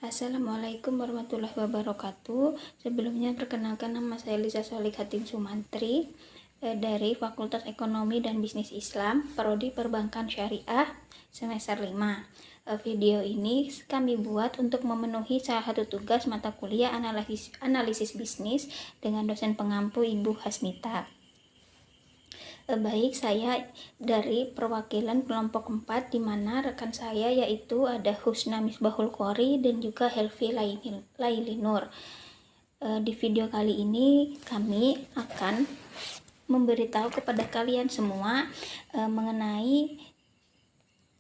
Assalamualaikum warahmatullahi wabarakatuh. Sebelumnya perkenalkan, nama saya Lisa Solihatin Sumantri dari Fakultas Ekonomi dan Bisnis Islam, Prodi Perbankan Syariah, semester 5. Video ini kami buat untuk memenuhi salah satu tugas mata kuliah analisis bisnis dengan dosen pengampu Ibu Hasmita. Baik, saya dari perwakilan kelompok 4, di mana rekan saya yaitu ada Husna Misbahul Qori dan juga Helvi Laili Nur. Di video kali ini kami akan memberitahu kepada kalian semua mengenai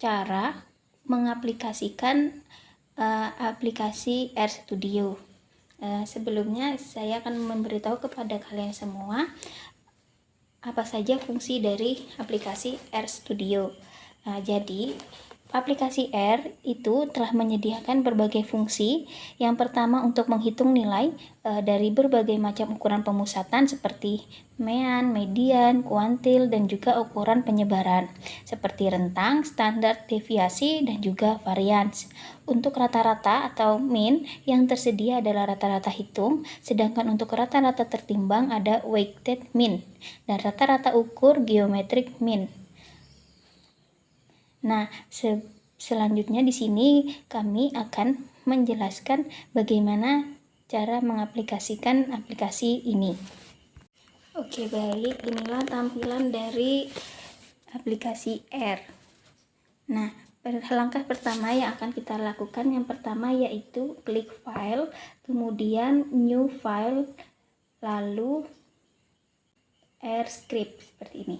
cara mengaplikasikan aplikasi RStudio. Sebelumnya saya akan memberitahu kepada kalian semua apa saja fungsi dari aplikasi RStudio. Jadi aplikasi R itu telah menyediakan berbagai fungsi. Yang pertama, untuk menghitung nilai dari berbagai macam ukuran pemusatan seperti mean, median, kuantil, dan juga ukuran penyebaran seperti rentang, standar, deviasi, dan juga varians. Untuk rata-rata atau mean yang tersedia adalah rata-rata hitung, sedangkan untuk rata-rata tertimbang ada weighted mean, dan rata-rata ukur geometric mean. Nah, selanjutnya di sini kami akan menjelaskan bagaimana cara mengaplikasikan aplikasi ini. Oke, baik, inilah tampilan dari aplikasi R. Nah, langkah pertama yang akan kita lakukan, yang pertama yaitu klik file, kemudian new file, lalu R script seperti ini.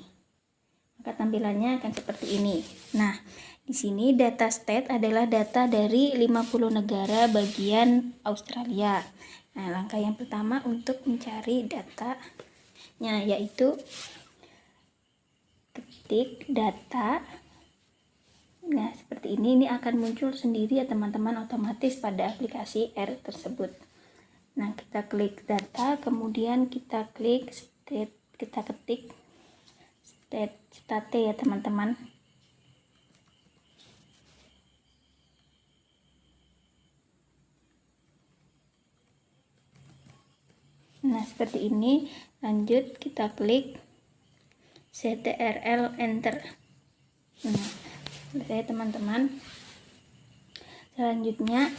Maka tampilannya akan seperti ini. Nah, di sini data state adalah data dari 50 negara bagian Australia. Nah, langkah yang pertama untuk mencari datanya yaitu ketik data. Nah, seperti ini akan muncul sendiri ya teman-teman, otomatis pada aplikasi R tersebut. Nah, kita klik data, kemudian kita klik state, kita ketik state ya teman-teman. Nah, seperti ini. Lanjut kita klik CTRL enter. Nah, selesai teman-teman. Selanjutnya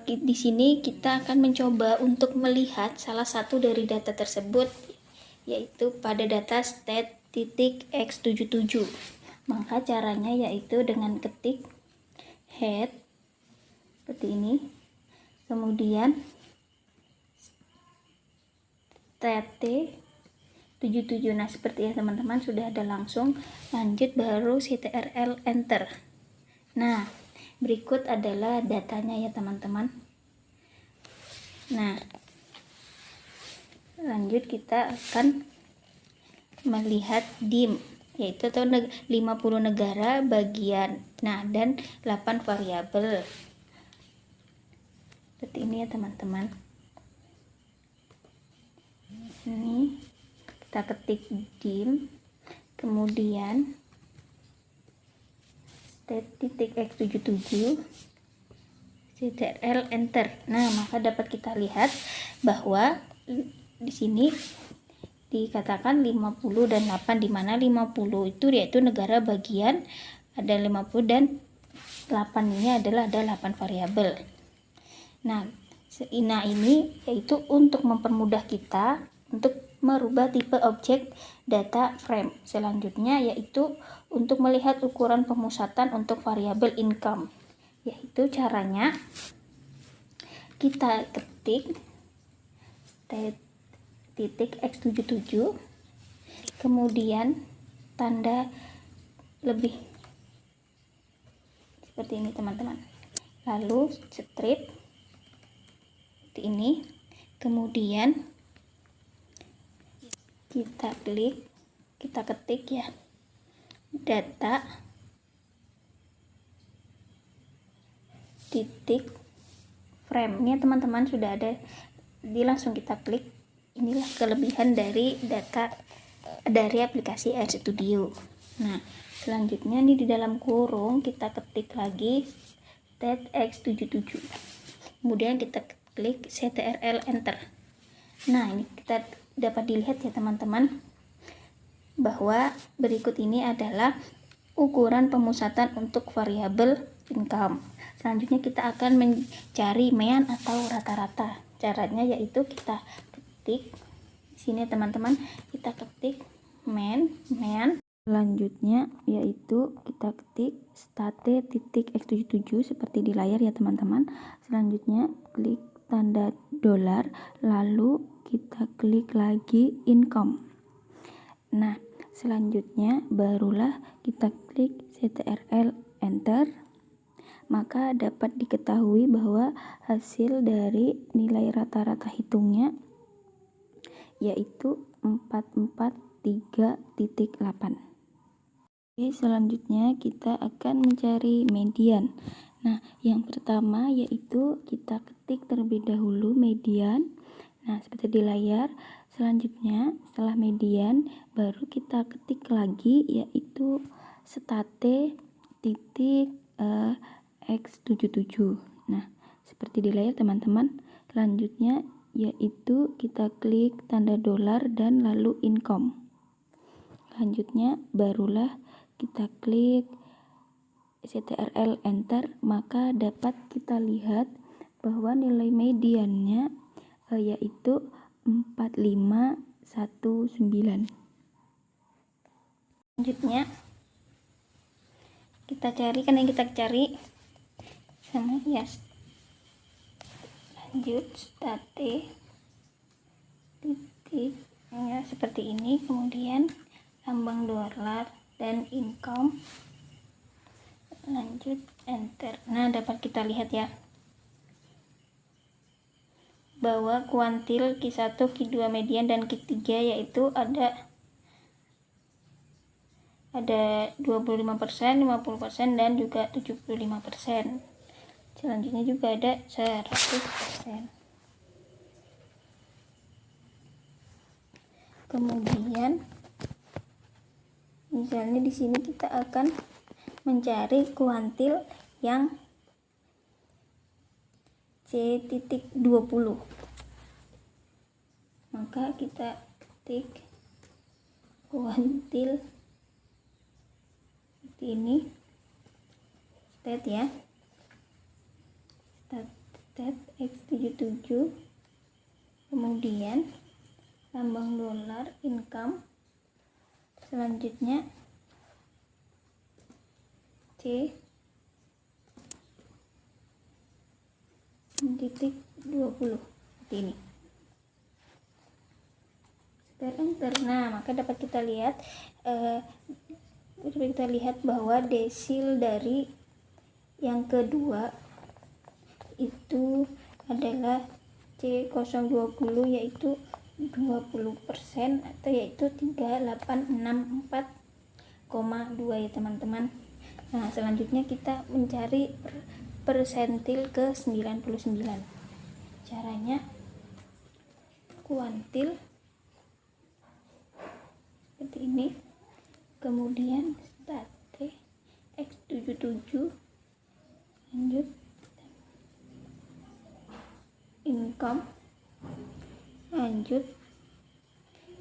di sini kita akan mencoba untuk melihat salah satu dari data tersebut, yaitu pada data state.x77. Maka caranya yaitu dengan ketik head seperti ini, kemudian state77. Nah, seperti ya teman-teman, sudah ada langsung. Lanjut baru CTRL enter. Nah, berikut adalah datanya ya teman-teman. Nah, lanjut kita akan melihat DIM, yaitu 50 negara bagian, nah, dan 8 variabel seperti ini ya teman-teman. Ini kita ketik DIM, kemudian state.x77, CTRL enter. Nah, maka dapat kita lihat bahwa di sini dikatakan 50 dan 8, di mana 50 itu yaitu negara bagian, ada 50, dan 8 ini adalah ada 8 variabel. Nah, ini yaitu untuk mempermudah kita untuk merubah tipe objek data frame. Selanjutnya yaitu untuk melihat ukuran pemusatan untuk variabel income, yaitu caranya kita ketik state.x77, kemudian tanda lebih seperti ini teman-teman, lalu strip seperti ini, kemudian kita klik, kita ketik ya data titik frame. Ini teman-teman sudah ada, langsung kita klik. Inilah kelebihan dari data dari aplikasi RStudio. Nah, selanjutnya ini di dalam kurung kita ketik lagi state x77. kemudian kita klik CTRL enter. Nah, ini kita dapat dilihat ya teman-teman bahwa berikut ini adalah ukuran pemusatan untuk variabel income. Selanjutnya kita akan mencari mean atau rata-rata. Caranya yaitu kita ketik di sini teman-teman, kita ketik mean. Selanjutnya yaitu kita ketik state.x77 seperti di layar ya teman-teman. Selanjutnya klik tanda dolar, lalu kita klik lagi income. Nah, selanjutnya barulah kita klik CTRL enter. Maka dapat diketahui bahwa hasil dari nilai rata-rata hitungnya yaitu 443.8. Oke, selanjutnya kita akan mencari median. Nah, yang pertama yaitu kita ketik terlebih dahulu median. Nah, seperti di layar. Selanjutnya setelah median baru kita ketik lagi yaitu state titik x77. Nah, seperti di layar teman-teman. Selanjutnya yaitu kita klik tanda dolar dan lalu income. Selanjutnya barulah kita klik CTRL enter, maka dapat kita lihat bahwa nilai mediannya yaitu 4519. Selanjutnya kita cari, kan yang kita cari sama ya, lanjut state titik ya, seperti ini, kemudian lambang dolar dan income, lanjut enter. Nah, dapat kita lihat ya bahwa kuantil Q1, Q2 median dan Q3 yaitu ada 25%, 50% dan juga 75%. Selanjutnya juga ada 100%. Kemudian misalnya di sini kita akan mencari kuantil yang C.20. Maka kita ketik kuantil seperti ini, state ya, state x77, kemudian lambang dolar income, selanjutnya C titik 20 seperti ini. Nah, maka dapat kita lihat bahwa desil dari yang kedua itu adalah C020 yaitu 20% atau yaitu 3864,2 ya teman-teman. Nah, selanjutnya kita mencari persentil ke 99. Caranya kuantil seperti ini, kemudian state x77, lanjut income, lanjut.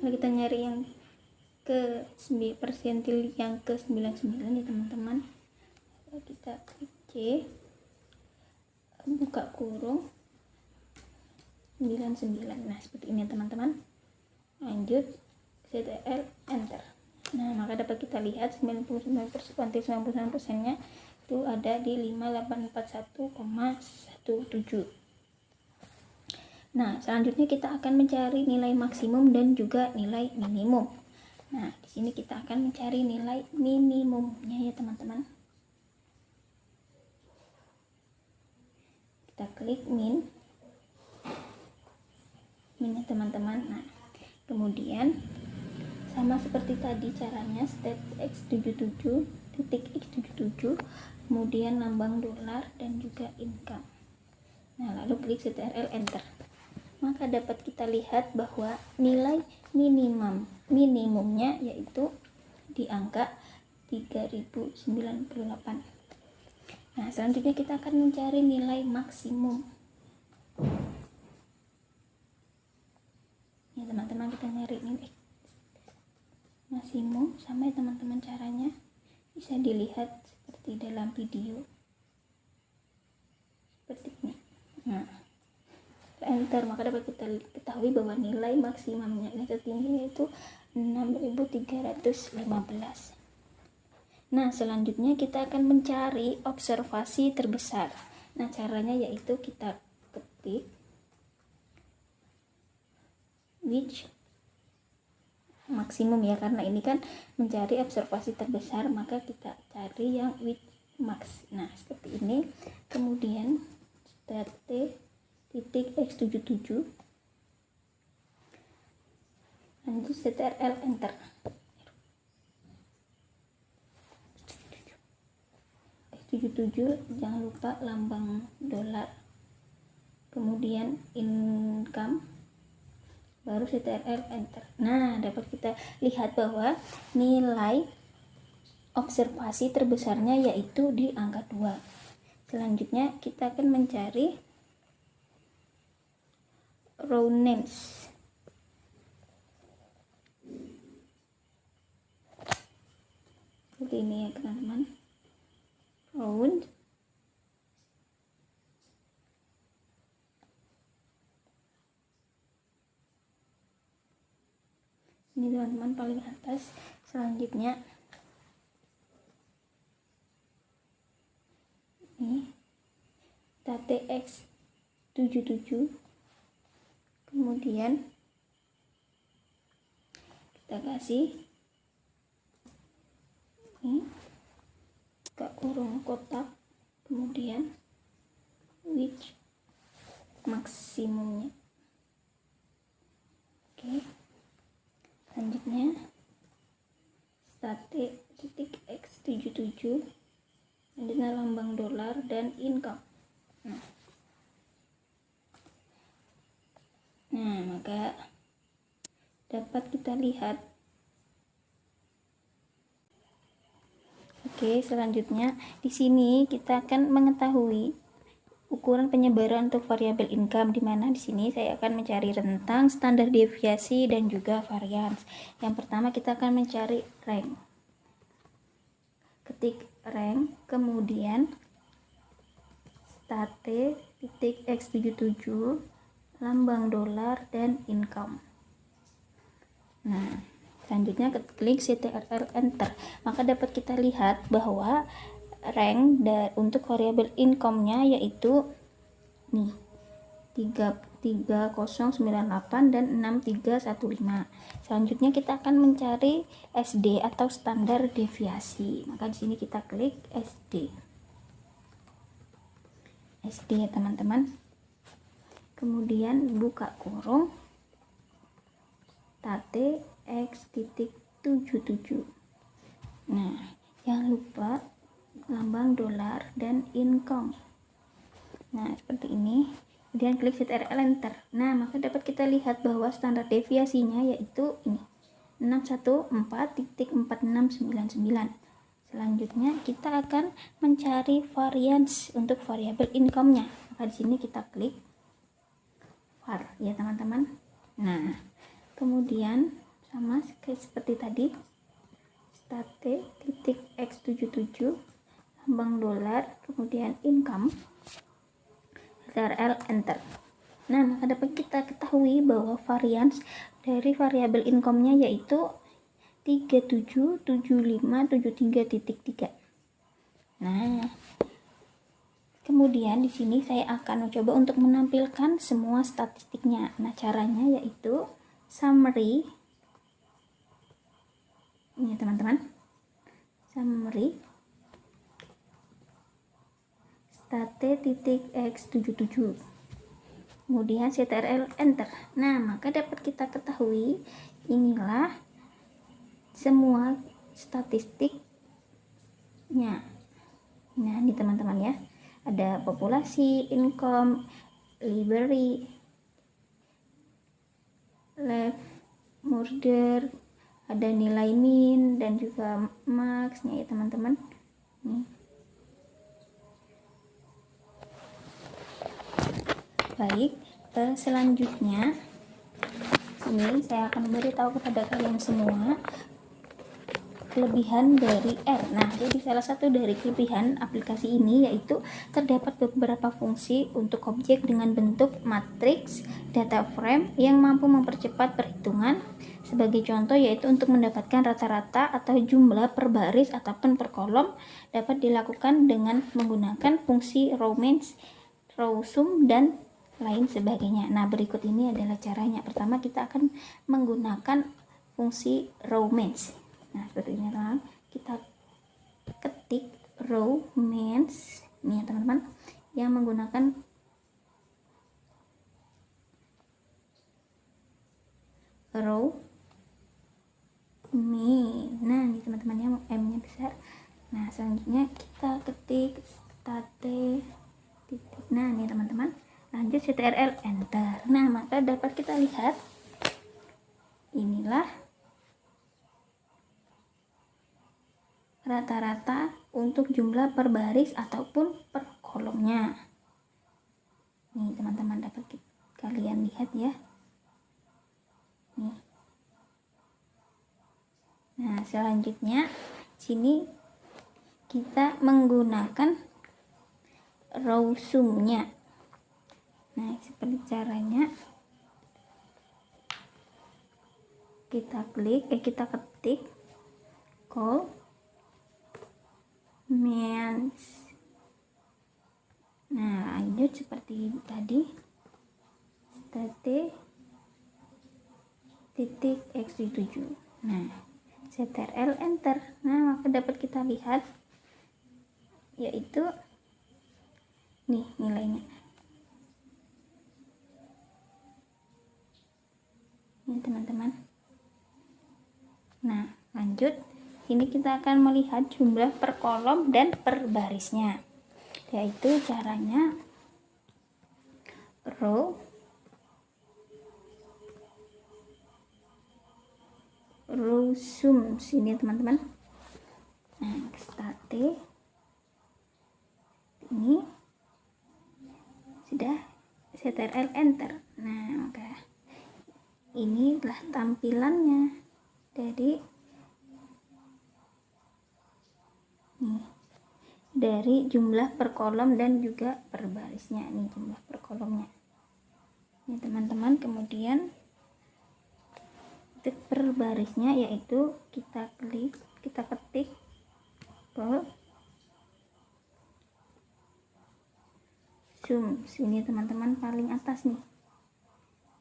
Lalu kita nyari yang ke persentil yang ke 99 ya teman-teman. Kita klik C, buka kurung 99. Nah, seperti ini teman-teman. Lanjut CTRL enter. Nah, maka dapat kita lihat 99%, kuantil 99% nya itu ada di 5841,17. Nah, selanjutnya kita akan mencari nilai maksimum dan juga nilai minimum. Nah, di sini kita akan mencari nilai minimumnya ya teman-teman. Kita klik min ya teman-teman. Nah, kemudian sama seperti tadi caranya, state x77 titik x77, kemudian lambang dolar dan juga income. Nah, lalu klik CTRL enter. Maka dapat kita lihat bahwa nilai minimumnya yaitu di angka 3098. Nah, selanjutnya kita akan mencari nilai maksimum. sekarang kita nyari ini maksimum. Sama ya teman-teman, caranya bisa dilihat seperti dalam video seperti ini. Nah, enter, maka dapat kita ketahui bahwa nilai maksimumnya ini tertinggi yaitu 6315. Nah, selanjutnya kita akan mencari observasi terbesar. Nah, caranya yaitu kita ketik which maksimum ya, karena ini kan mencari observasi terbesar, maka kita cari yang with max. Nah, seperti ini. Kemudian stat.x77, lanjut ctrl enter. X77, jangan lupa lambang dolar, kemudian income, baru ctrl enter. Nah, dapat kita lihat bahwa nilai observasi terbesarnya yaitu di angka 2. Selanjutnya kita akan mencari row names. Seperti ini ya teman-teman, round ini teman-teman paling atas. Selanjutnya ini TX77, kemudian kita kasih ini buka kurung kotak, kemudian which maksimumnya. Oke, selanjutnya stat.x77, selanjutnya lambang dolar dan income. Nah, maka dapat kita lihat. Oke, selanjutnya di sini kita akan mengetahui ukuran penyebaran untuk variabel income, di mana di sini saya akan mencari rentang, standar deviasi, dan juga varians. Yang pertama kita akan mencari rank. Ketik rank, kemudian stat.x77, lambang dolar dan income. Nah, selanjutnya klik ctrl enter, maka dapat kita lihat bahwa rank untuk variabel income-nya yaitu nih 3098 dan 6315. Selanjutnya kita akan mencari SD atau standar deviasi, maka di sini kita klik SD ya teman-teman. Kemudian buka kurung TX77. Nah, jangan lupa lambang dolar dan income. Nah, seperti ini. Kemudian klik ctrl enter. Nah, maka dapat kita lihat bahwa standar deviasinya yaitu ini 614.4699. Selanjutnya kita akan mencari varians untuk variabel income-nya. Maka di sini kita klik var ya teman-teman. Nah, kemudian sama seperti tadi, stat.x77, lambang dolar, kemudian income, ctrl enter. Nah, maka dapat kita ketahui bahwa varians dari variabel income-nya yaitu 377573.3. Nah, kemudian di sini saya akan mencoba untuk menampilkan semua statistiknya. Nah, caranya yaitu summary. Ini teman-teman, summary stat.x77, kemudian ctrl enter. Nah, maka dapat kita ketahui inilah semua statistiknya. Nah, ini teman-teman ya, ada populasi, income, library, left, murder, ada nilai min dan juga max-nya ya teman-teman. Nih. Baik, selanjutnya ini saya akan memberitahu kepada kalian semua kelebihan dari R. Nah, jadi salah satu dari kelebihan aplikasi ini yaitu terdapat beberapa fungsi untuk objek dengan bentuk matriks data frame yang mampu mempercepat perhitungan. Sebagai contoh yaitu untuk mendapatkan rata-rata atau jumlah per baris ataupun per kolom dapat dilakukan dengan menggunakan fungsi Rowman's, Rowsum, dan lain sebagainya. Nah, berikut ini adalah caranya. Pertama, kita akan menggunakan fungsi Rowman's. Nah, seperti ini lah. Kita ketik Rowman's ini ya teman-teman, yang menggunakan row nah ini teman-temannya M nya besar. Nah, selanjutnya kita ketik state titik. Nah, ini teman-teman, lanjut ctrl enter. Nah, maka dapat kita lihat inilah rata-rata untuk jumlah per baris ataupun per kolomnya. Nih teman-teman, dapat kalian lihat ya. Nih. Nah, selanjutnya sini kita menggunakan Rowsum-nya. Nah, seperti caranya kita klik, kita ketik call means. Nah, lanjut seperti tadi state titik x7. Nah, ctrl enter. Nah, maka dapat kita lihat yaitu nih nilainya. Ini teman-teman. Nah, lanjut. Ini kita akan melihat jumlah per kolom dan per barisnya, yaitu caranya Rowsum sini teman-teman. Nah, state ini sudah ctrl enter. Nah, maka inilah tampilannya dari jumlah per kolom dan juga per barisnya. Ini jumlah per kolomnya ini teman-teman. Kemudian untuk per barisnya yaitu kita ketik zoom sini teman-teman, paling atas nih.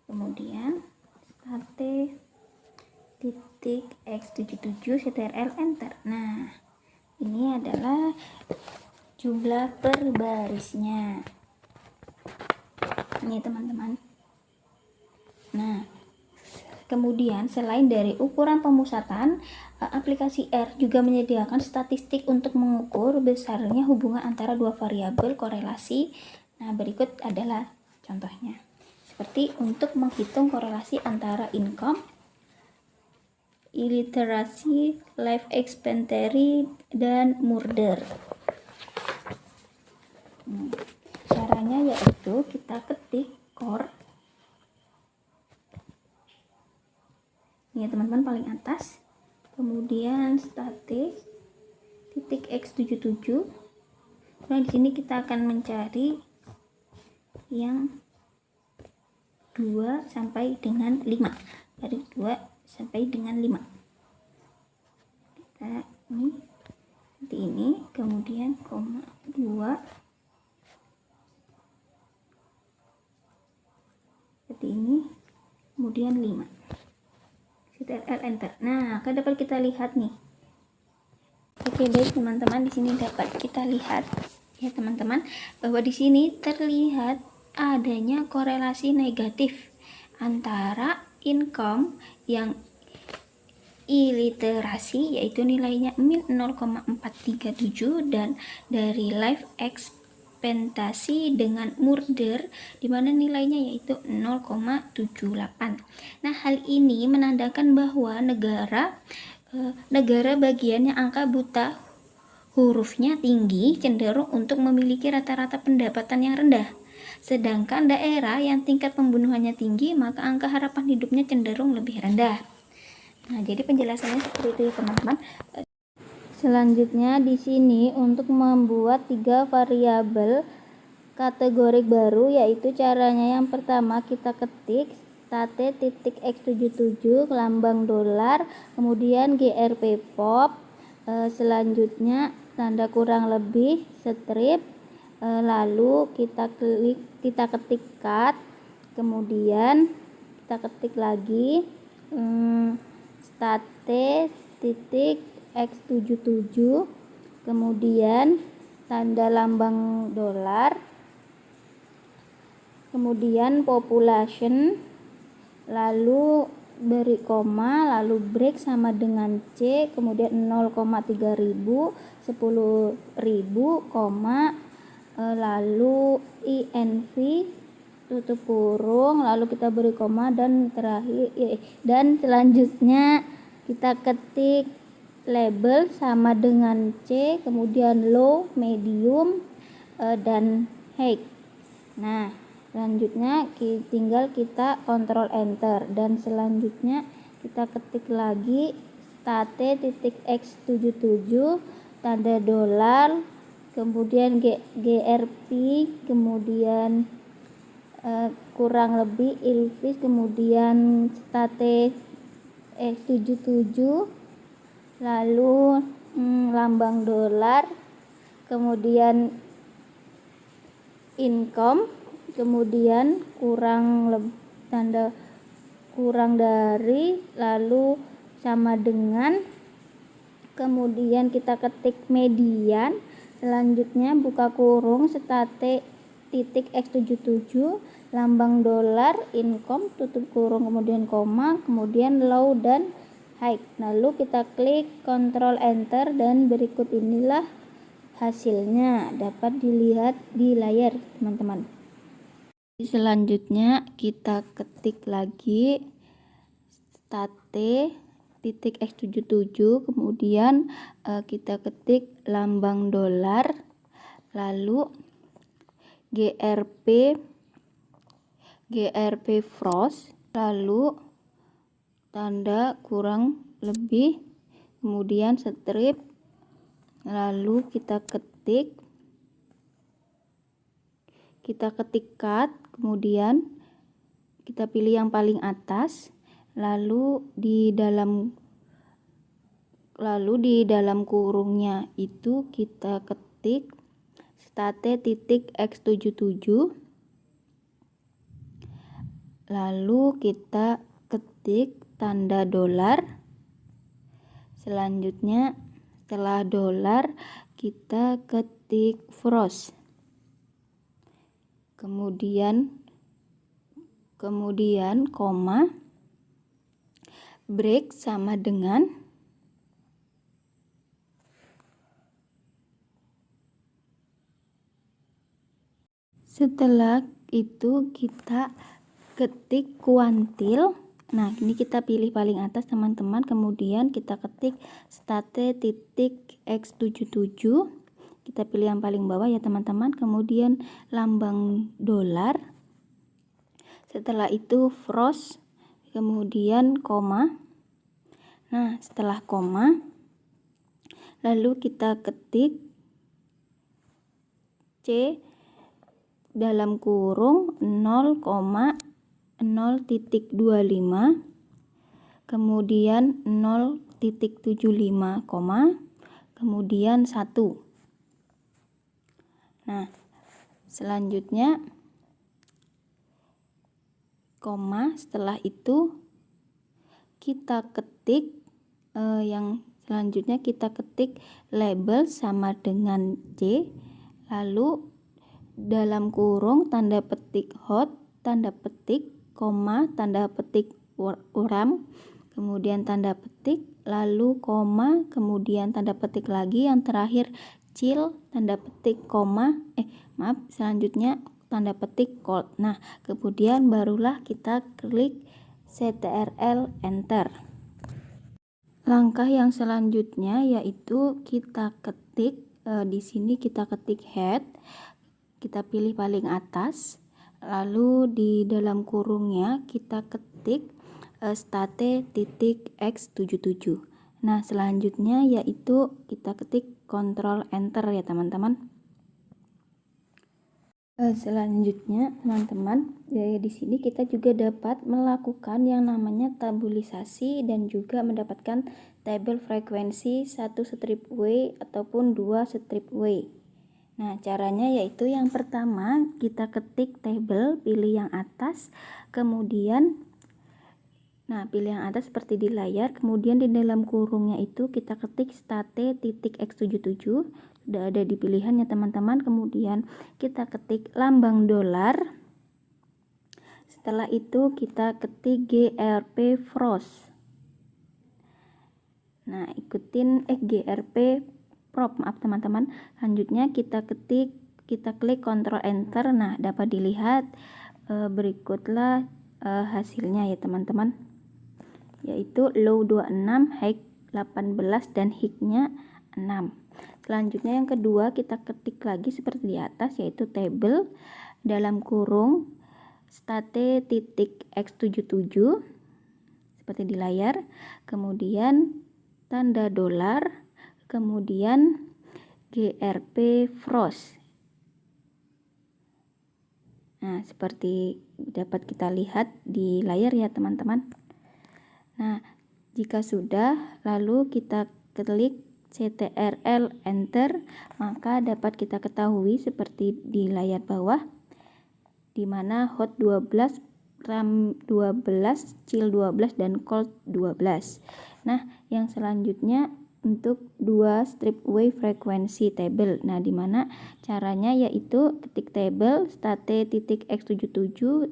Kemudian state titik x77 ctrl enter. Nah, ini adalah jumlah per barisnya. Ini teman-teman. Nah, kemudian selain dari ukuran pemusatan, aplikasi R juga menyediakan statistik untuk mengukur besarnya hubungan antara dua variabel korelasi. Nah, berikut adalah contohnya. Seperti untuk menghitung korelasi antara income, illiteracy, life expectancy, dan murder. Caranya yaitu kita ketik core ini ya teman-teman, paling atas. Kemudian state titik x77. Nah, di sini kita akan mencari yang 2 sampai dengan 5. Dari 2 sampai dengan 5. Kita ini seperti ini, kemudian koma 2 seperti ini, kemudian 5. Ctrl enter. Nah, akan dapat kita lihat nih. Oke, baik teman-teman, di sini dapat kita lihat ya teman-teman, bahwa di sini terlihat adanya korelasi negatif antara income yang illiterasi yaitu nilainya min 0,437 dan dari life expectancy dengan murder di mana nilainya yaitu 0,78. Nah, hal ini menandakan bahwa negara bagian yang angka buta hurufnya tinggi cenderung untuk memiliki rata-rata pendapatan yang rendah. Sedangkan daerah yang tingkat pembunuhannya tinggi, maka angka harapan hidupnya cenderung lebih rendah. Nah, jadi penjelasannya seperti itu ya teman-teman. Selanjutnya di sini untuk membuat 3 variabel kategori baru, yaitu caranya yang pertama kita ketik state.x77 lambang dolar, kemudian grp pop, selanjutnya tanda kurang lebih strip, lalu kita ketik cut, kemudian kita ketik lagi state.x77, kemudian tanda lambang dolar, kemudian population, lalu beri koma, lalu break sama dengan C, kemudian 0,3000, 10.000, koma, lalu INV tutup kurung, lalu kita beri koma, dan terakhir dan selanjutnya kita ketik label sama dengan C, kemudian low, medium, dan high. Nah, selanjutnya tinggal kita kontrol enter, dan selanjutnya kita ketik lagi state.x77 tanda dolar, kemudian grp, kemudian kurang lebih ilvis, kemudian state x77, lalu lambang dolar, kemudian income, kemudian tanda kurang dari, lalu sama dengan, kemudian kita ketik median, selanjutnya buka kurung state titik x77 lambang dolar, income tutup kurung, kemudian koma, kemudian low dan high. Lalu kita klik kontrol enter, dan berikut inilah hasilnya dapat dilihat di layar teman-teman. Selanjutnya kita ketik lagi state titik x77, kemudian kita ketik lambang dolar, lalu grp frost, lalu tanda kurang lebih, kemudian strip, lalu kita ketik cut, kemudian kita pilih yang paling atas, lalu di dalam kurungnya itu kita ketik state.x77, lalu kita ketik tanda dolar, selanjutnya setelah dolar kita ketik frost, kemudian koma, break sama dengan, setelah itu kita ketik kuantil. Nah, ini kita pilih paling atas teman-teman, kemudian kita ketik state.x77, kita pilih yang paling bawah ya teman-teman, kemudian lambang dolar, setelah itu frost, kemudian koma. Nah, setelah koma lalu kita ketik C dalam kurung 0,0.25, kemudian 0.75, kemudian 1. Nah, selanjutnya koma, setelah itu kita ketik yang selanjutnya kita ketik label sama dengan C, lalu dalam kurung tanda petik hot, tanda petik, koma, tanda petik uram, kemudian tanda petik, lalu koma, kemudian tanda petik lagi, yang terakhir chill, tanda petik, koma, selanjutnya tanda petik cold. Nah, kemudian barulah kita klik CTRL enter. Langkah yang selanjutnya yaitu kita ketik di sini kita ketik head, kita pilih paling atas, lalu di dalam kurungnya kita ketik state.x77. Nah, selanjutnya yaitu kita ketik Ctrl Enter ya teman-teman. Selanjutnya teman-teman, di sini kita juga dapat melakukan yang namanya tabulisasi dan juga mendapatkan tabel frekuensi 1 strip way ataupun 2 strip way. Nah, caranya yaitu yang pertama kita ketik tabel, pilih yang atas, kemudian pilih yang atas seperti di layar, kemudian di dalam kurungnya itu kita ketik state.x77, sudah ada di pilihan ya teman-teman, kemudian kita ketik lambang dolar, setelah itu kita ketik GRP frost. Nah, ikutin GRP prop, maaf teman-teman, selanjutnya kita klik Ctrl Enter. Nah, dapat dilihat berikutlah hasilnya ya teman-teman, yaitu low 26, high 18, dan high-nya 6. Selanjutnya yang kedua kita ketik lagi seperti di atas, yaitu table dalam kurung state.x77 seperti di layar, kemudian tanda dolar, kemudian GRP frost. Nah, seperti dapat kita lihat di layar ya teman-teman. Nah, jika sudah, lalu kita klik Ctrl Enter, maka dapat kita ketahui seperti di layar bawah, di mana hot 12, RAM 12, chill 12, dan cold 12. Nah, yang selanjutnya untuk 2 strip way frekuensi table. Nah, di mana caranya yaitu ketik table state.x77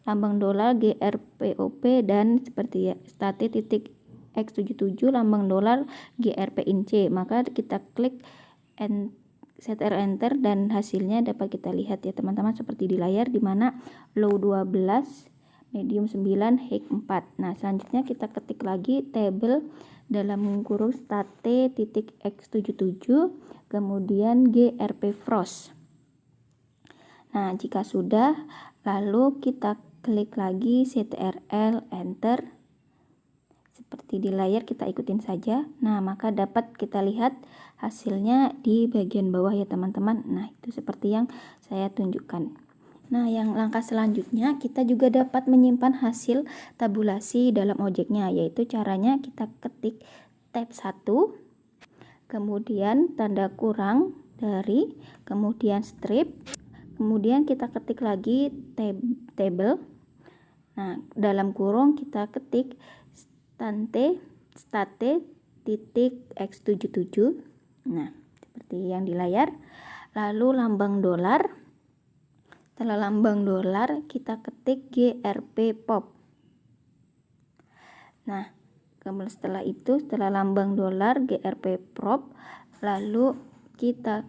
lambang dolar GRPOP dan seperti ya state.x77 lambang dolar GRPINC. Maka kita klik Ctrl Enter dan hasilnya dapat kita lihat ya teman-teman seperti di layar, di mana low 12, medium 9, high 4. Nah, selanjutnya kita ketik lagi table dalam kurung state.x77 kemudian GRP frost. Nah, jika sudah, lalu kita klik lagi Ctrl Enter seperti di layar, kita ikutin saja. Nah, maka dapat kita lihat hasilnya di bagian bawah ya teman-teman. Nah, itu seperti yang saya tunjukkan. Nah, yang langkah selanjutnya kita juga dapat menyimpan hasil tabulasi dalam objeknya, yaitu caranya kita ketik tab 1, kemudian tanda kurang dari, kemudian strip, kemudian kita ketik lagi table. Nah, dalam kurung kita ketik state.x77. Nah, seperti yang di layar. Lalu lambang dolar. Setelah lambang dolar kita ketik GRP pop. Nah, kemudian setelah lambang dolar GRP prop, lalu kita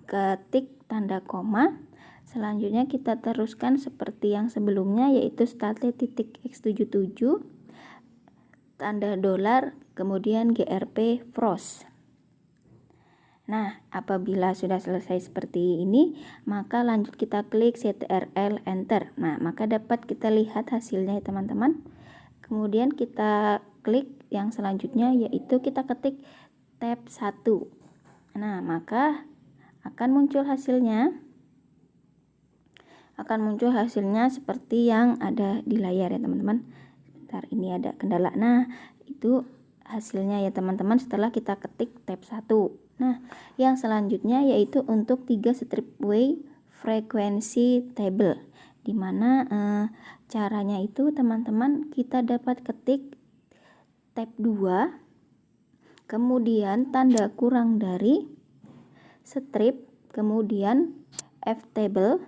ketik tanda koma. Selanjutnya kita teruskan seperti yang sebelumnya, yaitu state.x77 tanda dolar kemudian GRP frost. Nah, apabila sudah selesai seperti ini, maka lanjut kita klik Ctrl Enter. Nah, maka dapat kita lihat hasilnya ya teman-teman. Kemudian kita klik yang selanjutnya, yaitu kita ketik tab 1. Nah, maka akan muncul hasilnya seperti yang ada di layar ya teman-teman. Sebentar, ini ada kendala. Nah, itu hasilnya ya teman-teman setelah kita ketik tab 1. Nah, yang selanjutnya yaitu untuk 3 strip way frekuensi table, dimana caranya itu teman-teman kita dapat ketik tab 2, kemudian tanda kurang dari, strip, kemudian F table.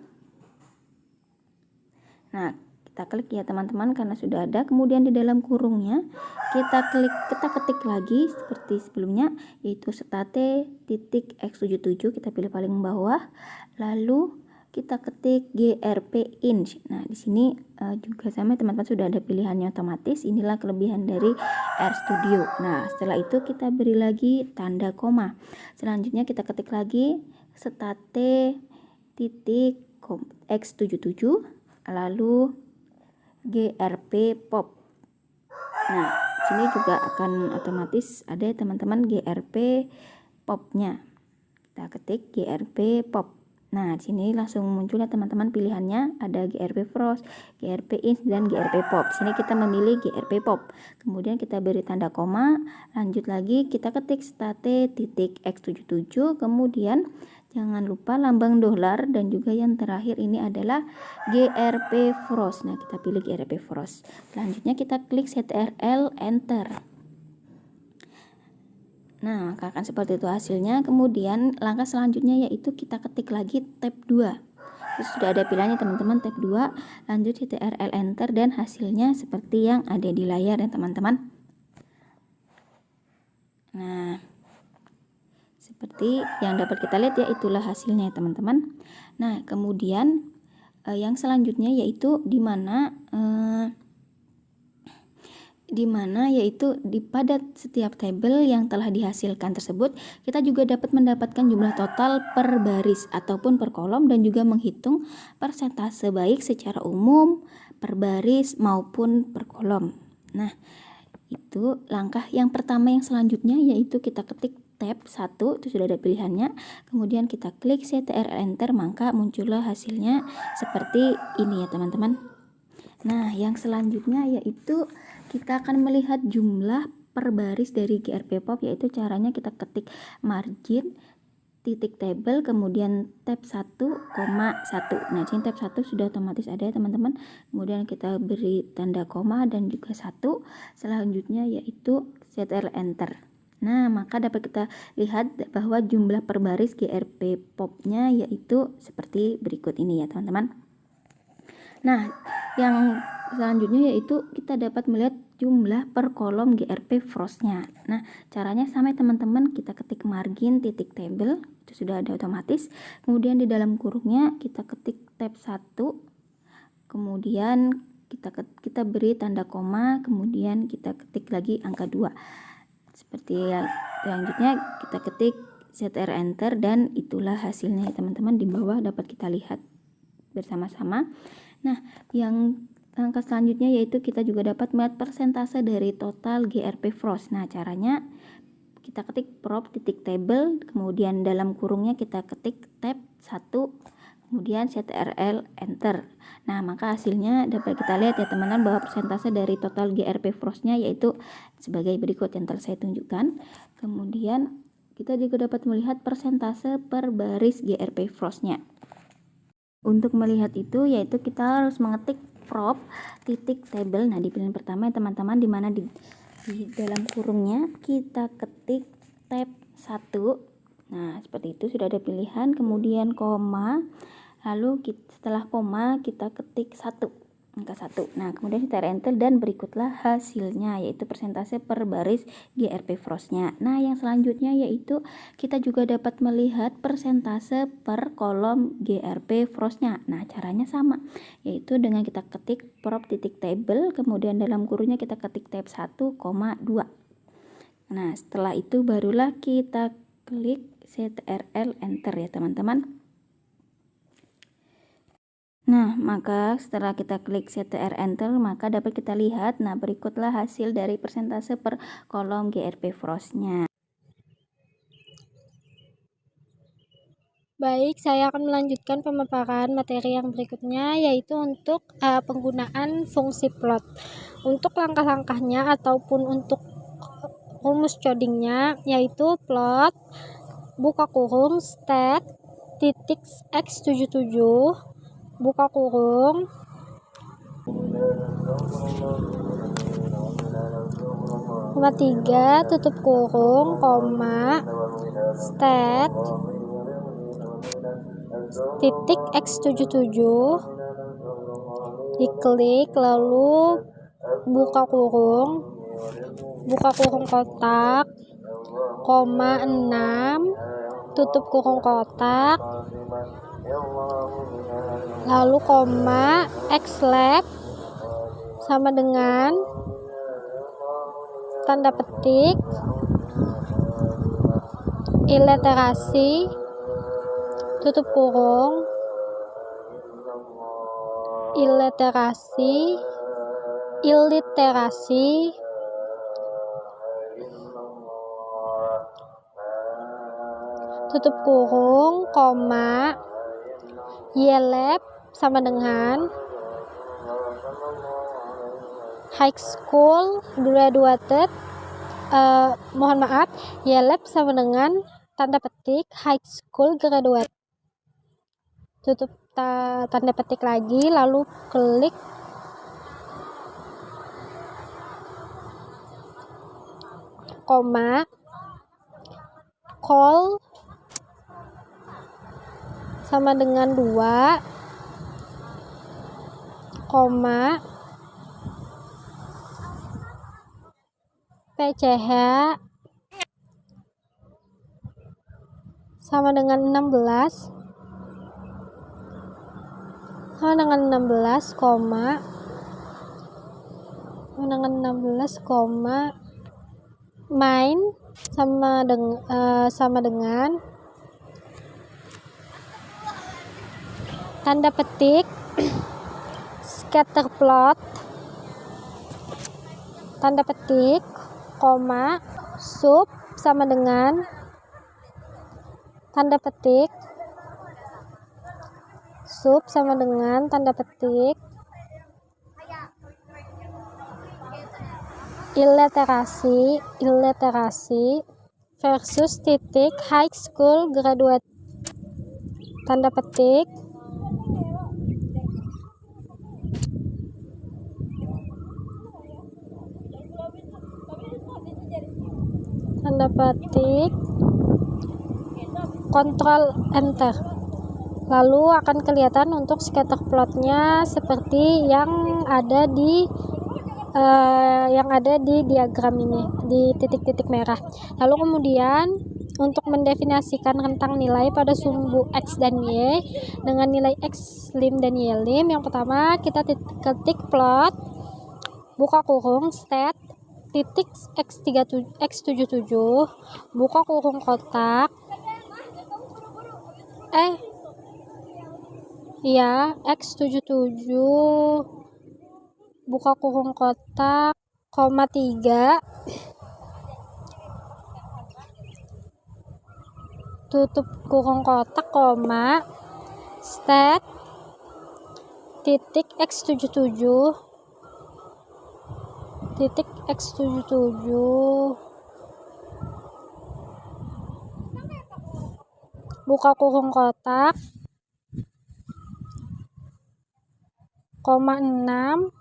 Nah, kita klik ya teman-teman karena sudah ada. Kemudian di dalam kurungnya kita ketik lagi seperti sebelumnya, yaitu state.x77, kita pilih paling bawah, lalu kita ketik GRP inch. Nah, di sini juga sama teman-teman, sudah ada pilihannya otomatis. Inilah kelebihan dari RStudio. Nah, setelah itu kita beri lagi tanda koma. Selanjutnya kita ketik lagi state.x77, lalu GRP pop. Nah, sini juga akan otomatis ada teman-teman GRP popnya. Kita ketik GRP pop. Nah, di sini langsung muncul ya teman-teman pilihannya, ada GRP Frost, GRP Ins, dan GRP Pop. Di sini kita memilih GRP Pop. Kemudian kita beri tanda koma, lanjut lagi kita ketik state.x77, kemudian jangan lupa lambang dolar, dan juga yang terakhir ini adalah GRP Frost. Nah, kita pilih GRP Frost. Selanjutnya kita klik Ctrl Enter. Nah, maka akan seperti itu hasilnya. Kemudian langkah selanjutnya yaitu kita ketik lagi tab 2. Terus sudah ada pilihannya teman-teman, tab 2, lanjut Ctrl Enter, dan hasilnya seperti yang ada di layar ya teman-teman. Nah, seperti yang dapat kita lihat ya, itulah hasilnya ya teman-teman. Nah, kemudian yang selanjutnya yaitu dimana yaitu pada setiap tabel yang telah dihasilkan tersebut kita juga dapat mendapatkan jumlah total per baris ataupun per kolom, dan juga menghitung persentase baik secara umum per baris maupun per kolom. Nah, itu langkah yang pertama. Yang selanjutnya yaitu kita ketik tab 1, itu sudah ada pilihannya, kemudian kita klik Ctrl Enter, maka muncullah hasilnya seperti ini ya teman-teman. Nah, yang selanjutnya yaitu kita akan melihat jumlah per baris dari GRP Pop, yaitu caranya kita ketik margin titik table, kemudian tab 1,1. Nah, sini tab 1 sudah otomatis ada ya teman-teman. Kemudian kita beri tanda koma dan juga 1. Selanjutnya yaitu Ctrl Enter. Nah, maka dapat kita lihat bahwa jumlah per baris GRP Pop-nya yaitu seperti berikut ini ya teman-teman. Nah, yang selanjutnya yaitu kita dapat melihat jumlah per kolom GRP Frost-nya. Nah, caranya sama teman-teman, kita ketik margin titik table, itu sudah ada otomatis. Kemudian di dalam kurungnya kita ketik tab 1, kemudian kita beri tanda koma, kemudian kita ketik lagi angka 2. Seperti yang selanjutnya kita ketik Ctrl Enter, dan itulah hasilnya ya teman-teman. Di bawah dapat kita lihat bersama-sama. Nah, yang langkah selanjutnya yaitu kita juga dapat melihat persentase dari total GRP Frost. Nah, caranya kita ketik prop titik table, kemudian dalam kurungnya kita ketik tab 1, kemudian Ctrl Enter. Nah, maka hasilnya dapat kita lihat ya teman-teman bahwa persentase dari total GRP Frost-nya yaitu sebagai berikut yang telah saya tunjukkan. Kemudian kita juga dapat melihat persentase per baris GRP Frost-nya. Untuk melihat itu yaitu kita harus mengetik prop titik table. Nah, di pilihan pertama ya teman-teman, di mana di dalam kurungnya kita ketik tab 1. Nah, seperti itu sudah ada pilihan, kemudian koma, lalu setelah koma kita ketik 1, angka 1. Nah, kemudian kita enter, dan berikutlah hasilnya yaitu persentase per baris GRP Frost-nya. Nah, yang selanjutnya yaitu kita juga dapat melihat persentase per kolom GRP Frost-nya. Nah, caranya sama, yaitu dengan kita ketik prop titik table, kemudian dalam kurungnya kita ketik tab 1,2. Nah, setelah itu barulah kita klik Ctrl Enter ya teman-teman. Nah, maka setelah kita klik Ctrl Enter, maka dapat kita lihat, nah berikutlah hasil dari persentase per kolom GRP Frost-nya. Baik, saya akan melanjutkan pemaparan materi yang berikutnya, yaitu untuk penggunaan fungsi plot. Untuk langkah-langkahnya ataupun untuk rumus codingnya, yaitu plot, buka kurung, stat, titik x77, buka kurung, koma 3, tutup kurung, koma, stat, titik x77, diklik, lalu buka kurung kotak, koma 6, tutup kurung kotak, lalu koma xlab sama dengan tanda petik iliterasi, tutup kurung, iliterasi, tutup kurung, koma, yelep sama dengan high school graduated, mohon maaf, yelep sama dengan tanda petik high school graduate. Tutup tanda petik lagi, lalu klik koma, call sama dengan 2, koma, PCH sama dengan 16, koma, main sama dengan tanda petik scatter plot, tanda petik, koma, sub sama dengan tanda petik, sub sama dengan tanda petik, iliterasi versus titik high school graduate, tanda petik, Ctrl Enter. Lalu akan kelihatan untuk scatter plotnya seperti yang ada di diagram ini, di titik-titik merah. Lalu kemudian untuk mendefinisikan rentang nilai pada sumbu X dan Y dengan nilai X lim dan Y lim, yang pertama kita ketik plot, buka kurung, stat, titik X77, buka kurung kotak, X77, buka kurung kotak, koma 3, tutup kurung kotak, koma, stat, titik X77, buka kurung kotak, koma 6,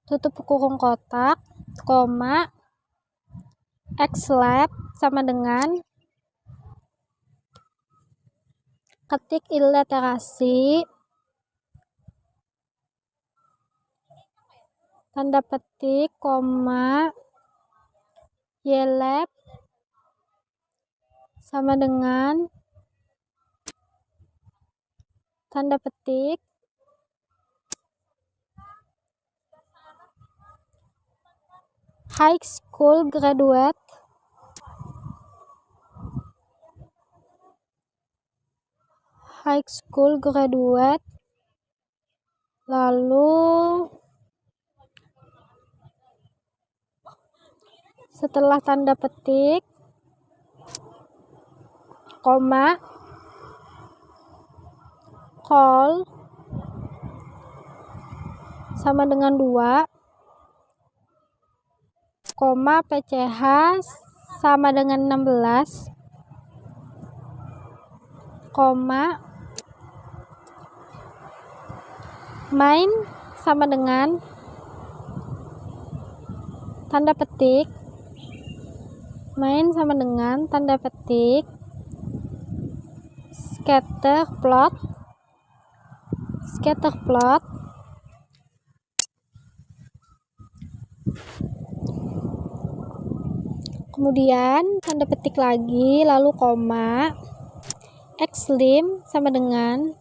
tutup kurung kotak, koma, xlab sama dengan ketik iliterasi, tanda petik, koma, yelep sama dengan tanda petik, high school graduate, lalu setelah tanda petik, koma, call sama dengan 2, koma, PCH sama dengan 16, koma, main sama dengan tanda petik, scatter plot, kemudian tanda petik lagi, lalu koma, xlim sama dengan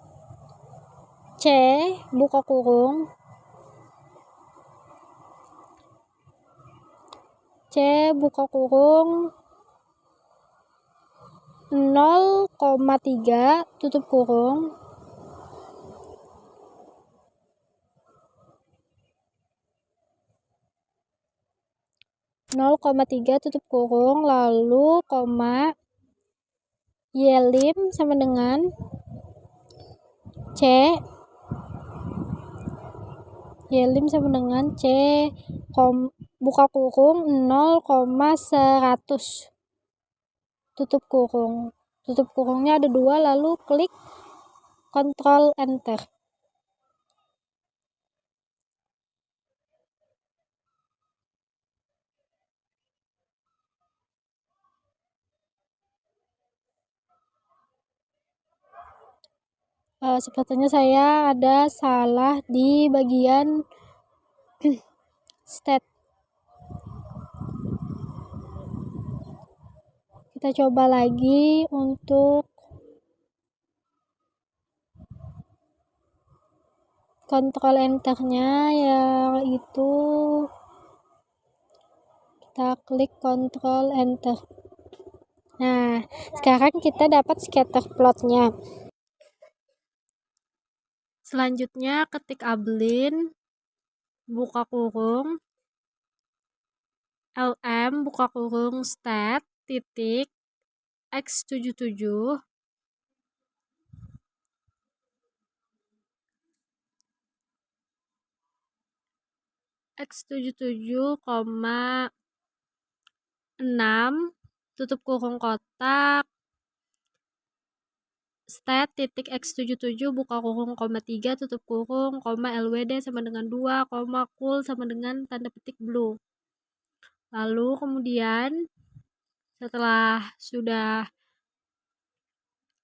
C, buka kurung, 0,3, tutup kurung, 0,3 tutup kurung, lalu koma Y5 sama dengan C, Y5 sama dengan C, buka kurung 0,100 tutup kurung. Tutup kurungnya ada 2, lalu klik Ctrl Enter. Sepertinya saya ada salah di bagian stat. Kita coba lagi untuk kontrol enternya, yaitu kita klik kontrol enter. Nah, sekarang kita dapat scatter plotnya. Selanjutnya ketik ablin, buka kurung, lm, buka kurung, stat, titik, x77, x77, 6, tutup kurung kotak, stat titik x77 buka kurung, 3 tutup kurung, lwd sama dengan 2, cool sama dengan tanda petik blue. Lalu kemudian setelah sudah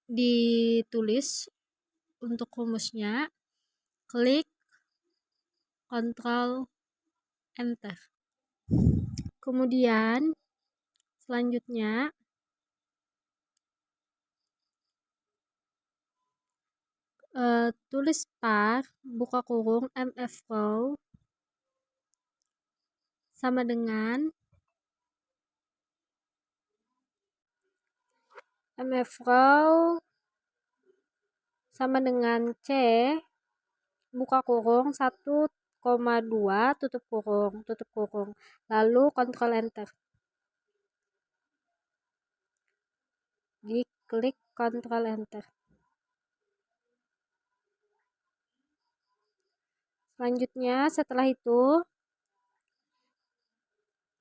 ditulis untuk rumusnya, klik Ctrl Enter. Kemudian selanjutnya tulis par, buka kurung, mf row sama dengan C, buka kurung, 1,2 tutup kurung, lalu Ctrl Enter. Diklik Ctrl Enter. Selanjutnya setelah itu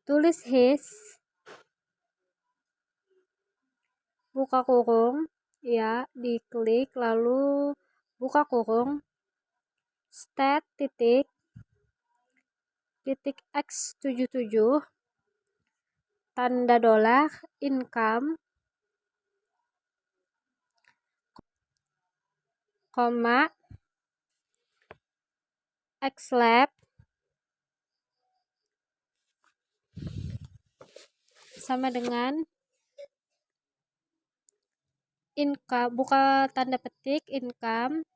tulis his, buka kurung, ya, diklik, lalu buka kurung, stat titik x77, tanda dolar, income, koma, xlab sama dengan income, buka tanda petik, income,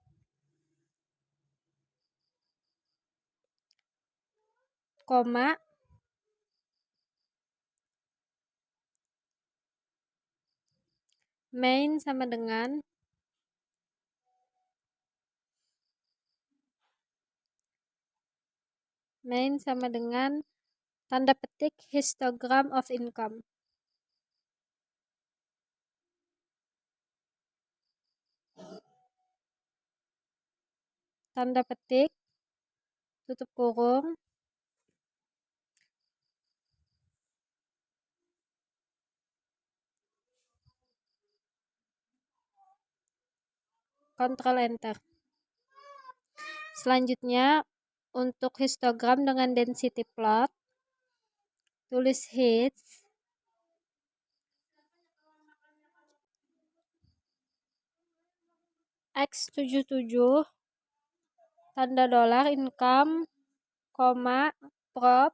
koma, main sama dengan tanda petik histogram of income. Tanda petik, tutup kurung, Ctrl Enter. Selanjutnya untuk histogram dengan density plot, tulis his, x77, tanda dolar, income, koma, prop,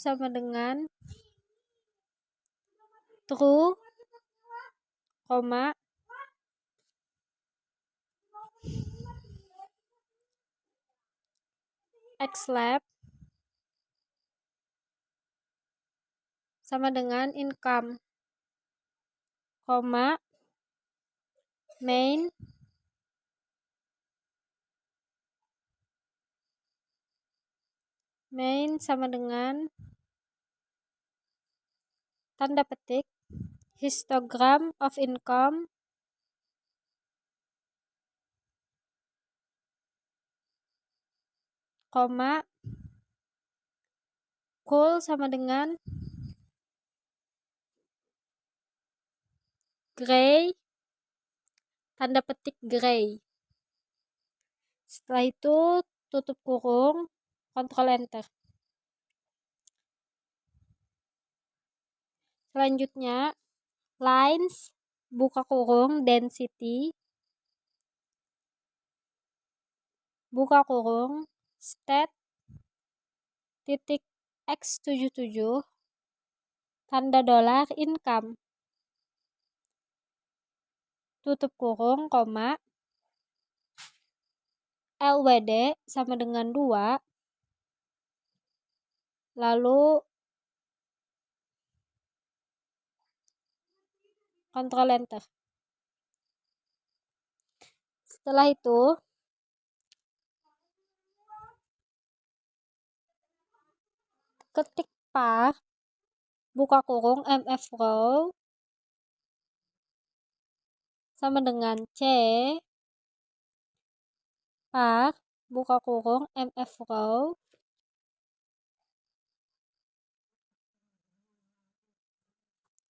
sama dengan true, koma, xlab sama dengan income, koma, main main sama dengan tanda petik histogram of income koma cool sama dengan gray tanda petik gray. Setelah itu tutup kurung, Ctrl Enter. Selanjutnya lines buka kurung density buka kurung stat titik x77 tanda dolar income tutup kurung koma LWD sama dengan 2 lalu Ctrl Enter. Setelah itu ketik par buka kurung mf row sama dengan C par buka kurung mf row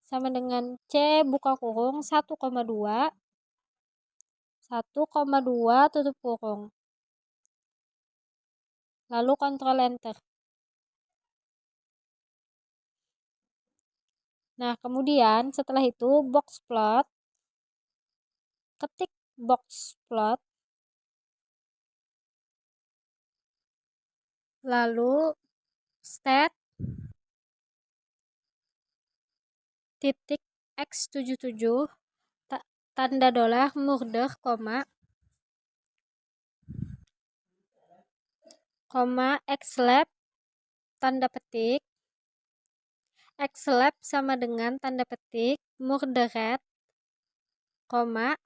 sama dengan C buka kurung 1,2 tutup kurung lalu Ctrl Enter. Nah, kemudian setelah itu box plot, ketik box plot, lalu stat titik x77 tanda dolar murder koma xlab tanda petik xlab sama dengan tanda petik murdered koma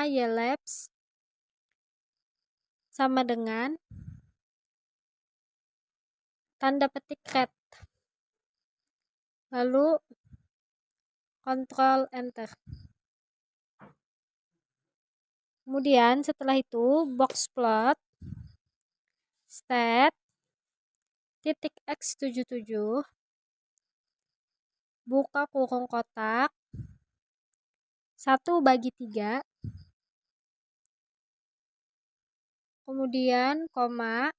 ylabs sama dengan tanda petik red lalu Ctrl Enter. Kemudian setelah itu box plot stat titik x77 buka kurung kotak 1/3 kemudian koma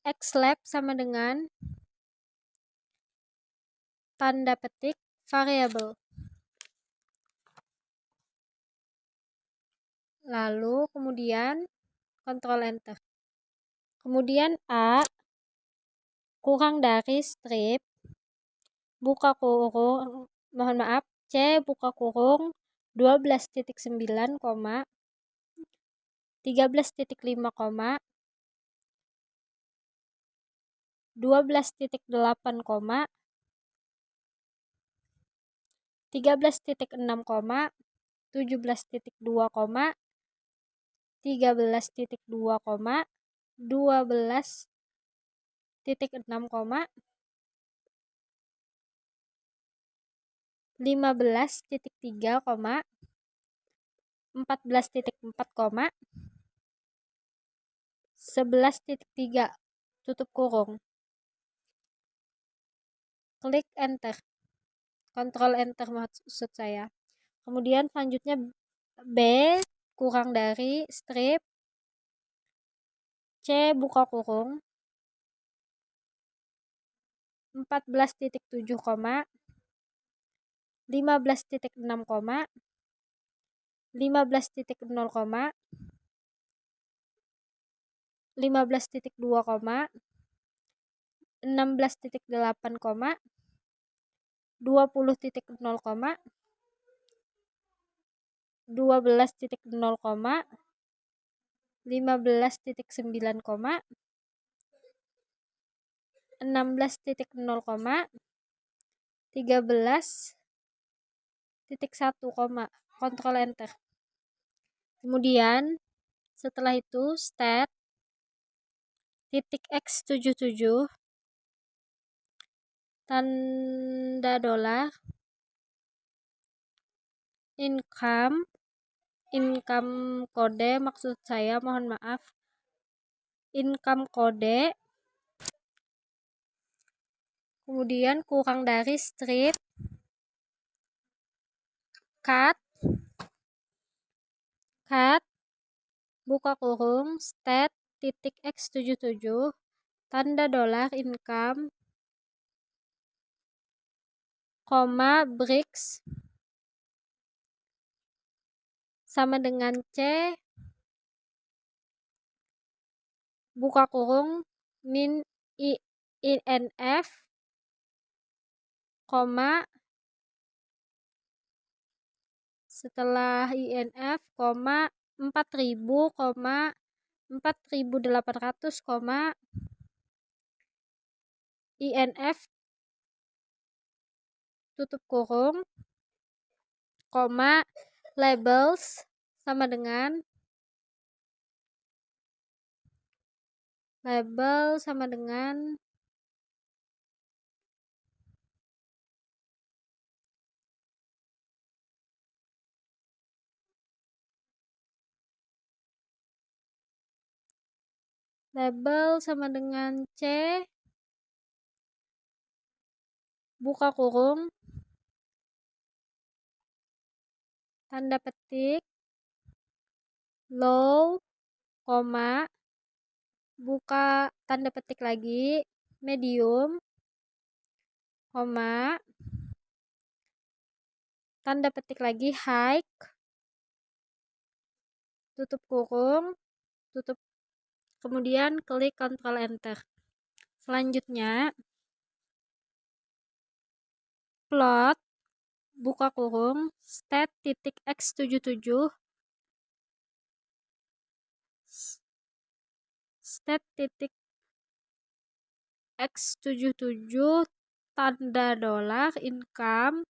xlab sama dengan tanda petik variabel lalu kemudian Ctrl Enter. Kemudian A kurang dari strip buka kurung C buka kurung 12.9, 13.5, 12.8, 13.6, 17.2, 13.2, 12.6, 15.3, 14.4, 11.3 tutup kurung. Klik enter. Ctrl enter maksud saya. Kemudian selanjutnya B kurang dari strip C buka kurung 14.7, 15.6, 15.0, 15.2, 16.8, 20.0, 12.0, 15.9, 16.0, 13.1, Ctrl Enter. Kemudian setelah itu stat .x77 tanda dolar income kode, maksud saya mohon maaf, income kode, kemudian kurang dari strip cut buka kurung stat .x77 tanda dolar income, breaks sama dengan C buka kurung min INF, setelah INF, 4.000, 4.800, INF tutup kurung, labels sama dengan C buka kurung tanda petik low, buka tanda petik lagi medium, tanda petik lagi high, tutup kurung, kemudian klik Ctrl Enter. Selanjutnya plot buka kurung stat .x77 tanda dolar income,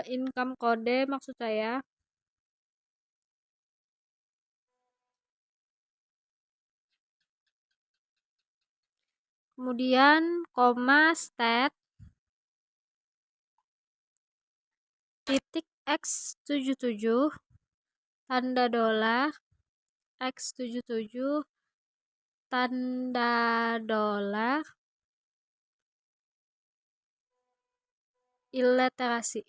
income kode, maksud saya kemudian stat .x77 tanda dolar x77 tanda dolar iliterasi,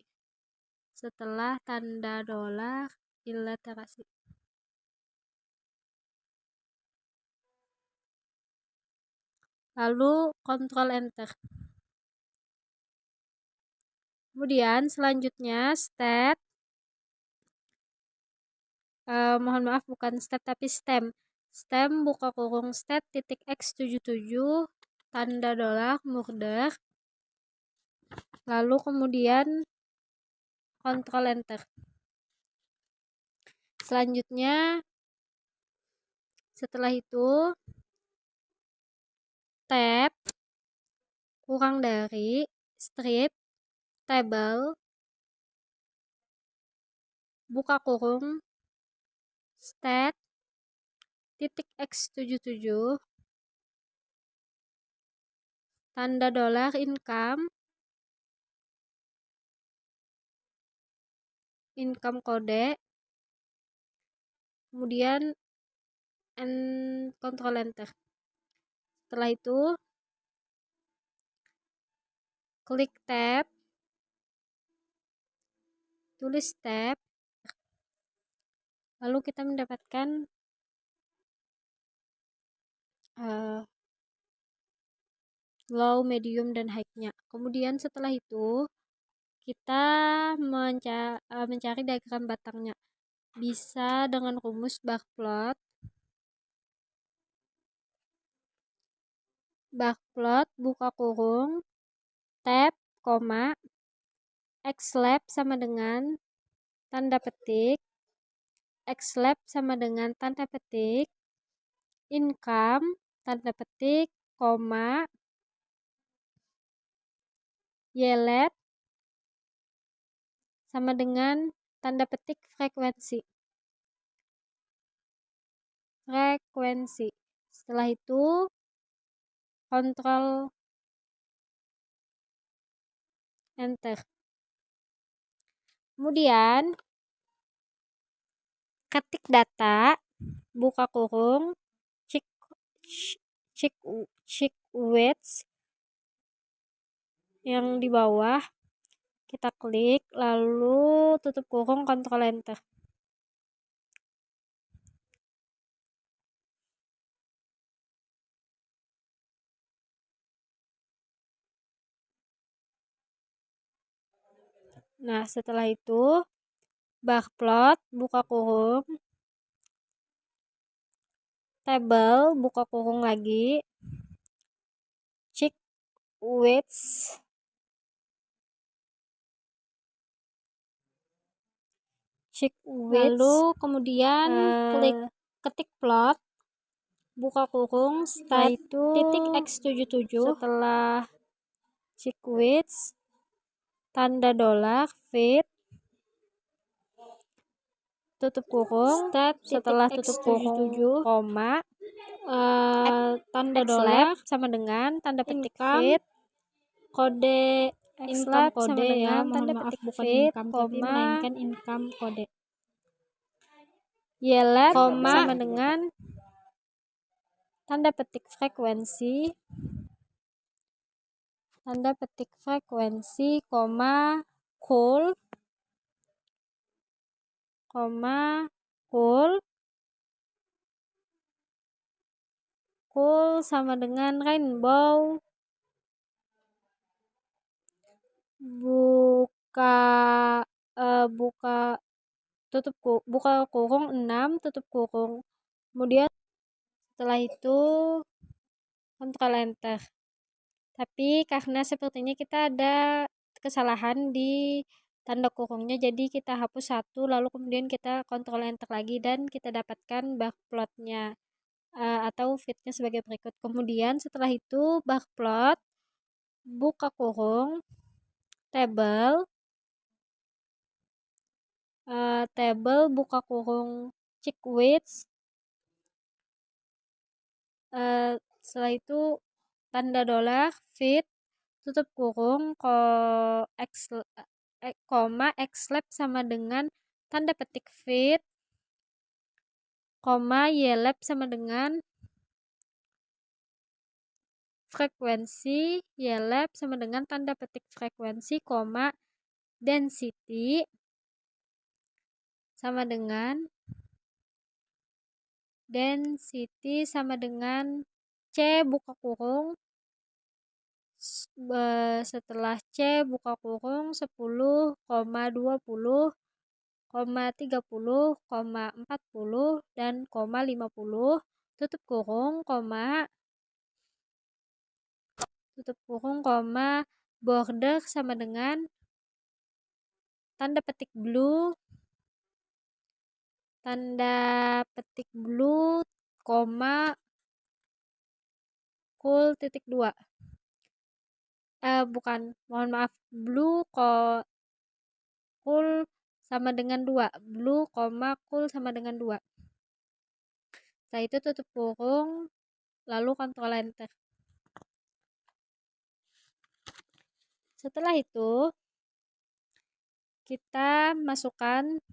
setelah tanda dolar iliterasi. Lalu Ctrl Enter. Kemudian selanjutnya stat, mohon maaf bukan stat tapi stem buka kurung stat .x77 tanda dolar murder, lalu kemudian Ctrl Enter. Selanjutnya setelah itu tab kurang dari strip table buka kurung stat .x77 tanda dolar income kode, kemudian Ctrl Enter. Setelah itu klik tab, tulis tab, lalu kita mendapatkan low, medium, dan high-nya. Kemudian setelah itu kita mencari diagram batangnya, bisa dengan rumus bar plot buka kurung tab, xlab sama dengan tanda petik X lab sama dengan tanda petik income tanda petik koma Y lab sama dengan tanda petik frekuensi. Setelah itu kontrol enter. Kemudian ketik data, buka kurung, check weights yang di bawah, kita klik, lalu tutup kurung, kontrol enter. Nah, setelah itu bar plot, buka kurung, table, buka kurung lagi, check weights, lalu kemudian klik ketik plot, buka kurung, start titik X77, setelah check weights, tanda dolar, fit, tutup kurung, setelah tutup kurung, koma, tanda dolar sama dengan tanda petik fit, kode income kode ya, mohon maaf bukan income tapi melainkan income kode. Y lab sama dengan tanda petik frekuensi, koma cool, sama dengan rainbow, buka kurung 6, tutup kurung. Kemudian setelah itu kontrol enter. Tapi karena sepertinya kita ada kesalahan di tanda kurungnya, jadi kita hapus satu, lalu kemudian kita kontrol enter lagi dan kita dapatkan bar plotnya atau fitnya sebagai berikut. Kemudian setelah itu bar plot, buka kurung, table, buka kurung, check weights, setelah itu tanda dolar, fit, tutup kurung, koma X lab sama dengan tanda petik fit, koma Y lab sama dengan frekuensi, Y lab sama dengan tanda petik frekuensi, koma density sama dengan C, buka kurung, setelah C buka kurung 10,20, 30, 40 dan 50, tutup kurung, border sama dengan tanda petik blue, koma cool titik 2. Mohon maaf, blue cool sama dengan 2, blue, cool sama dengan 2. Setelah itu tutup kurung, lalu kontrol enter. Setelah itu kita masukkan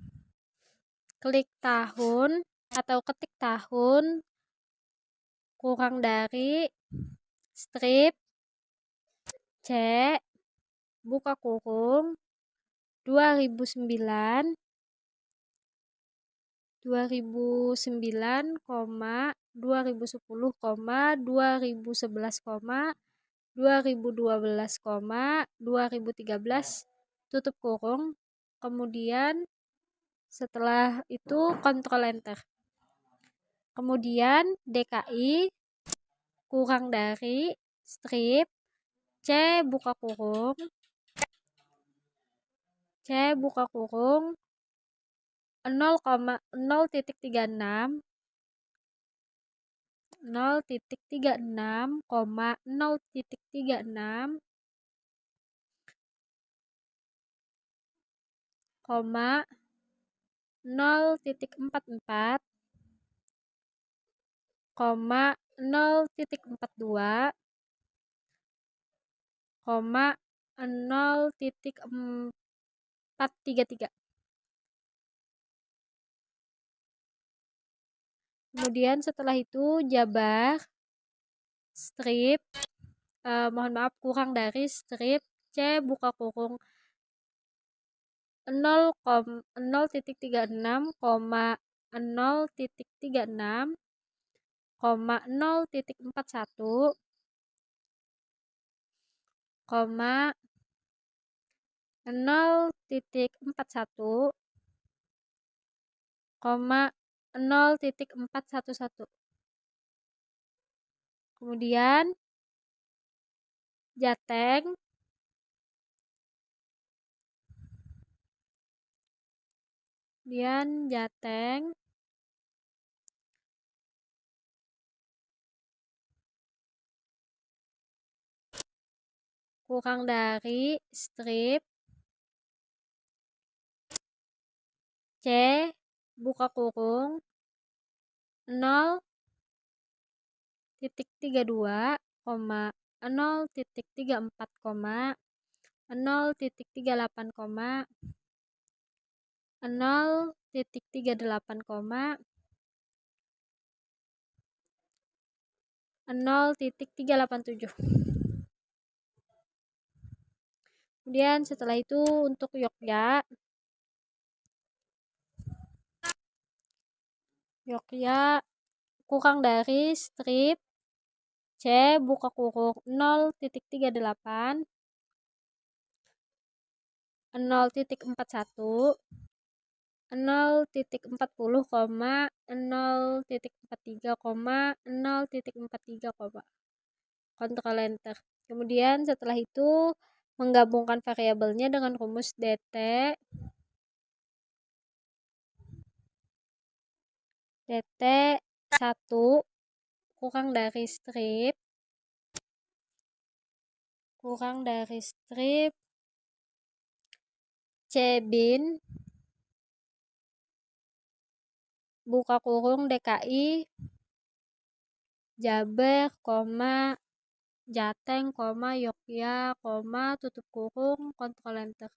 klik tahun atau ketik tahun kurang dari strip C, buka kurung 2009, 2010, 2011, 2012, 2013, tutup kurung. Kemudian setelah itu kontrol enter. Kemudian DKI kurang dari strip C, buka kurung, 0,0,36 0,44 0,0,42 0,433. Kemudian setelah itu jabar strip, mohon maaf kurang dari strip C buka kurung 0,0,36, 0,041, 0,041, 0,0,411. Kemudian jateng kurang dari strip C buka kurung 0,32, 0,034, 0,38, 0,38, 0,387. Kemudian setelah itu untuk Yogya kurang dari strip C buka kurung 0,38, 0,41, 0,40, 0,43, 0,43, kontrol enter. Kemudian setelah itu menggabungkan variabelnya dengan rumus dt 1 kurang dari strip C bin buka kurung DKI Jabar, Jateng, Yogya, tutup kurung, kontrol enter.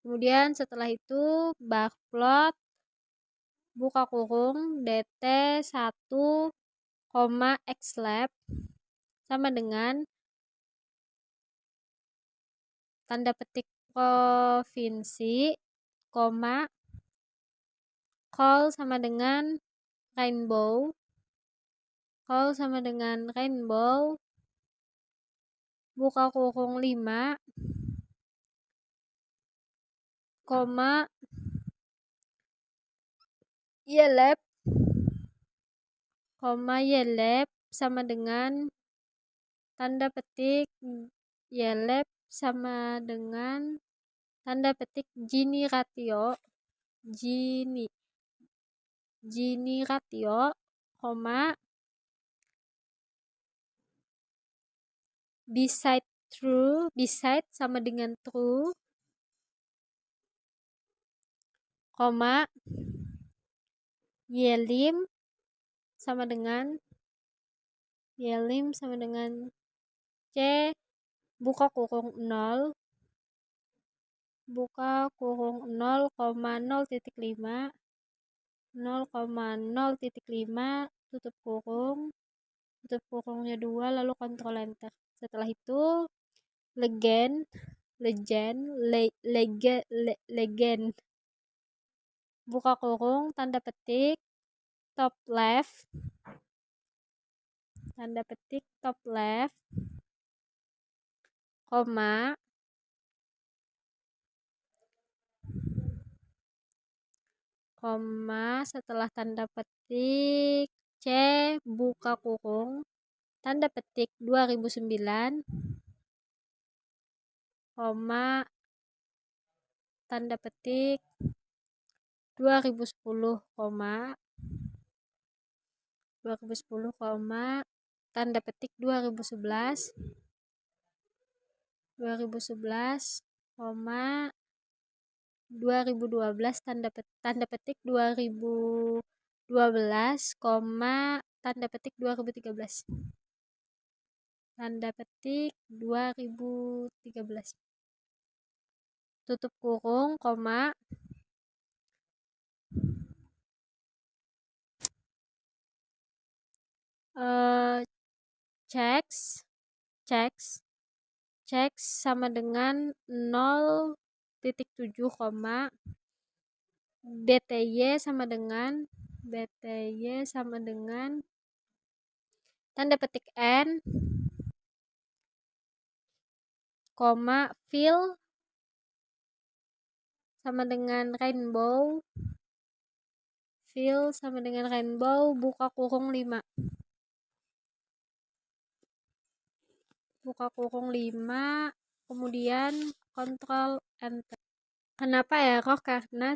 Kemudian setelah itu bar plot buka kurung dt 1, xlab sama dengan tanda petik provinsi, call sama dengan rainbow, buka kurung 5, yelab, sama dengan tanda petik yelab sama dengan tanda petik Gini ratio, beside sama dengan true, yelim sama dengan C buka kurung 0, 0,0.5, 0,0.5, tutup kurungnya 2, lalu kontrol enter. Setelah itu legend buka kurung tanda petik top left, setelah tanda petik C buka kurung tanda petik 2009, koma tanda petik 2010 koma tanda petik 2011 koma 2012 tanda petik 2012 koma tanda petik 2013 tanda petik 2013 tutup kurung koma checks sama dengan 0.7 koma bty sama dengan tanda petik n koma fill sama dengan rainbow buka kurung 5 kemudian kontrol enter. Kenapa error? Karena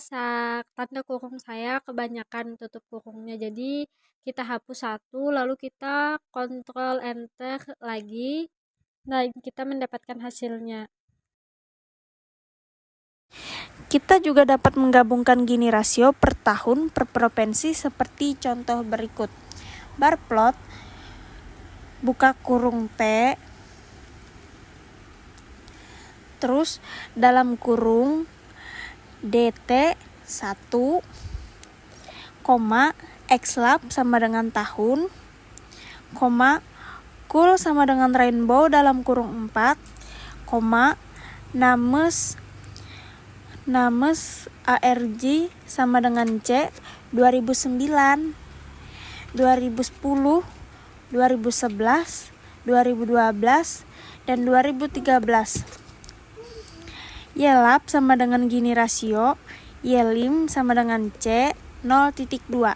tanda kurung saya kebanyakan tutup kurungnya, jadi kita hapus satu lalu kita kontrol enter lagi, nah kita mendapatkan hasilnya. Kita juga dapat menggabungkan Gini rasio per tahun per provinsi seperti contoh berikut. Bar plot buka kurung T, terus dalam kurung DT 1, koma xlab sama dengan tahun, koma kul sama dengan rainbow dalam kurung 4, koma names ARG sama dengan C 2009, 2010, 2011, 2012, dan 2013. Yelab sama dengan Gini rasio, Yelim sama dengan C 0.2.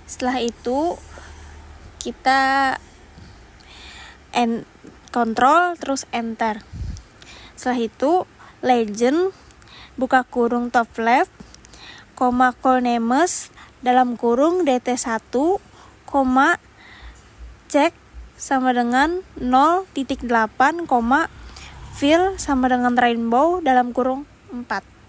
Setelah itu kita kontrol terus enter. Setelah itu legend buka kurung top left, koma call names dalam kurung dt1, koma cek sama dengan 0.8, koma fill sama dengan rainbow dalam kurung 4.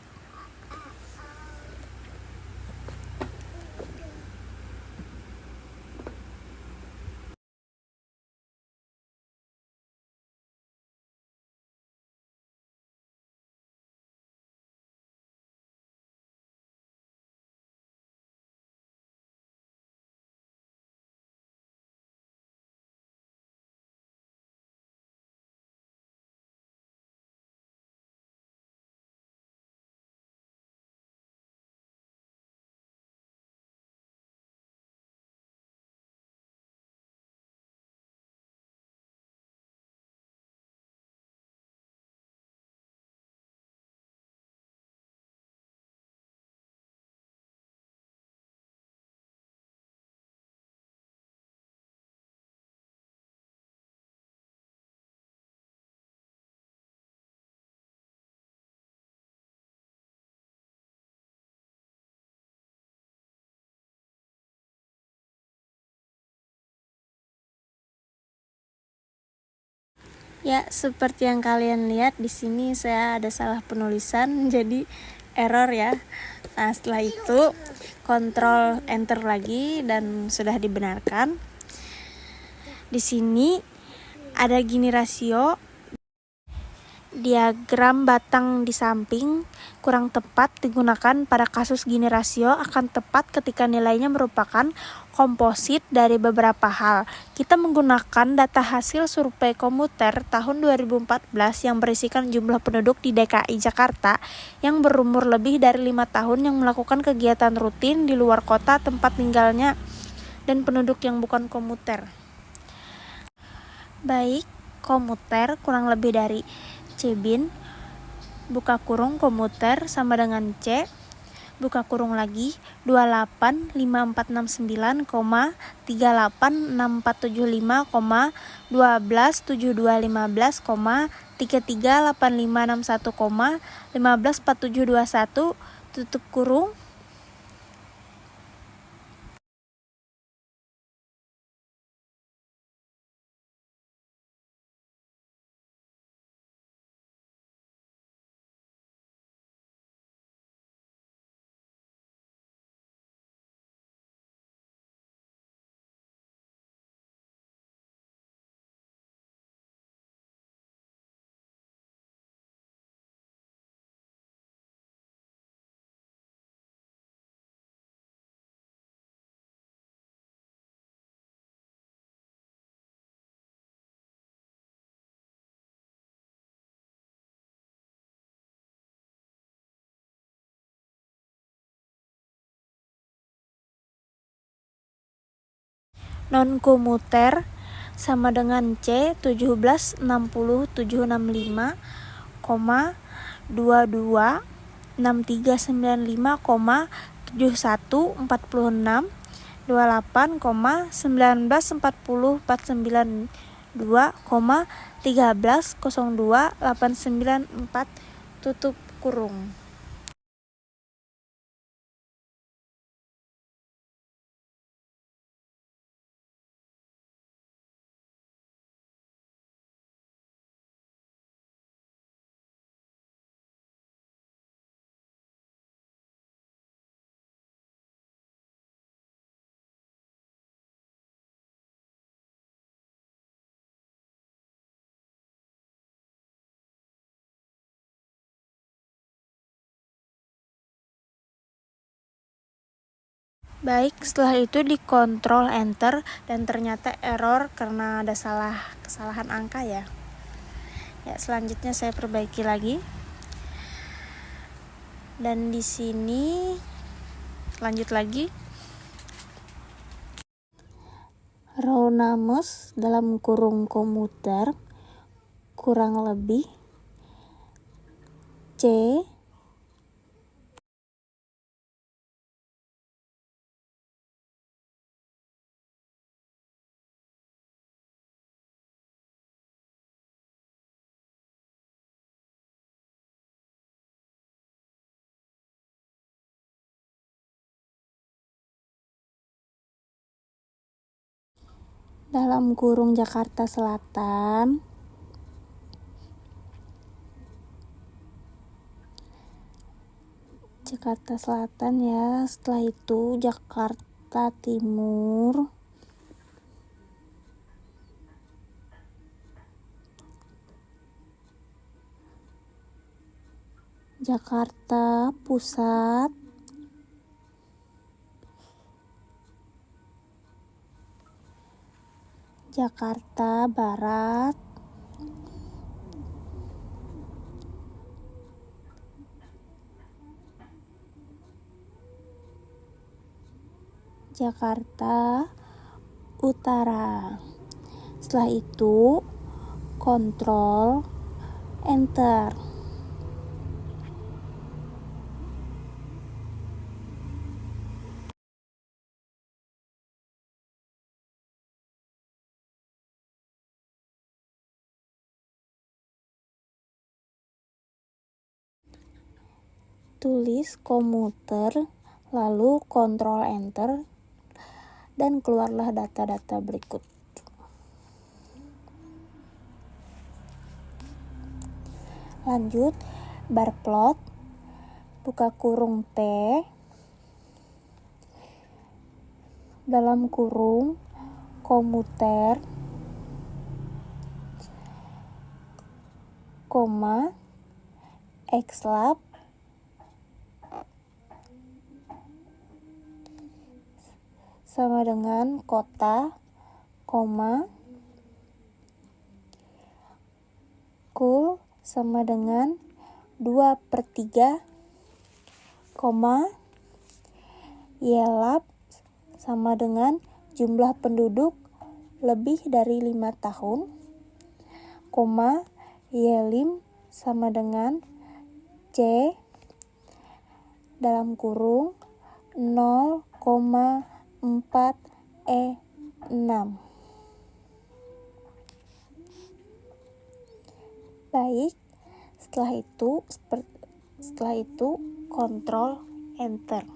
Ya, seperti yang kalian lihat di sini saya ada salah penulisan, jadi error ya. Nah, setelah itu kontrol enter lagi dan sudah dibenarkan. Di sini ada gini rasio, diagram batang di samping kurang tepat digunakan pada kasus gini rasio akan tepat ketika nilainya merupakan komposit dari beberapa hal. Kita menggunakan data hasil survei komuter tahun 2014 yang berisikan jumlah penduduk di DKI Jakarta yang berumur lebih dari 5 tahun yang melakukan kegiatan rutin di luar kota tempat tinggalnya dan penduduk yang bukan komuter. Baik, komuter kurang lebih dari C-bin, buka kurung komuter sama dengan C, buka kurung lagi 285469, 386475, 127215, 338561, 154721, tutup kurung. Non-komuter sama dengan C 1760765, 226395, 7146, 28, 194049, 1302, 894, tutup kurung. Baik, setelah itu dikontrol enter dan ternyata error karena ada kesalahan angka ya. Ya, selanjutnya saya perbaiki lagi. Dan di sini lanjut lagi. Row names dalam kurung komuter kurang lebih C dalam kurung Jakarta Selatan, ya. Setelah itu Jakarta Timur, Jakarta Pusat, Jakarta Barat, Jakarta Utara. Setelah itu kontrol enter. Tulis komuter, lalu kontrol enter, dan keluarlah data-data berikut. Lanjut, bar plot, buka kurung P, dalam kurung komuter, koma, xlab, sama dengan kota, koma, kul sama dengan 2/3, koma, yelab sama dengan jumlah penduduk lebih dari 5 tahun, koma, yelim sama dengan C dalam kurung 0,4E6. Baik, setelah itu kontrol enter.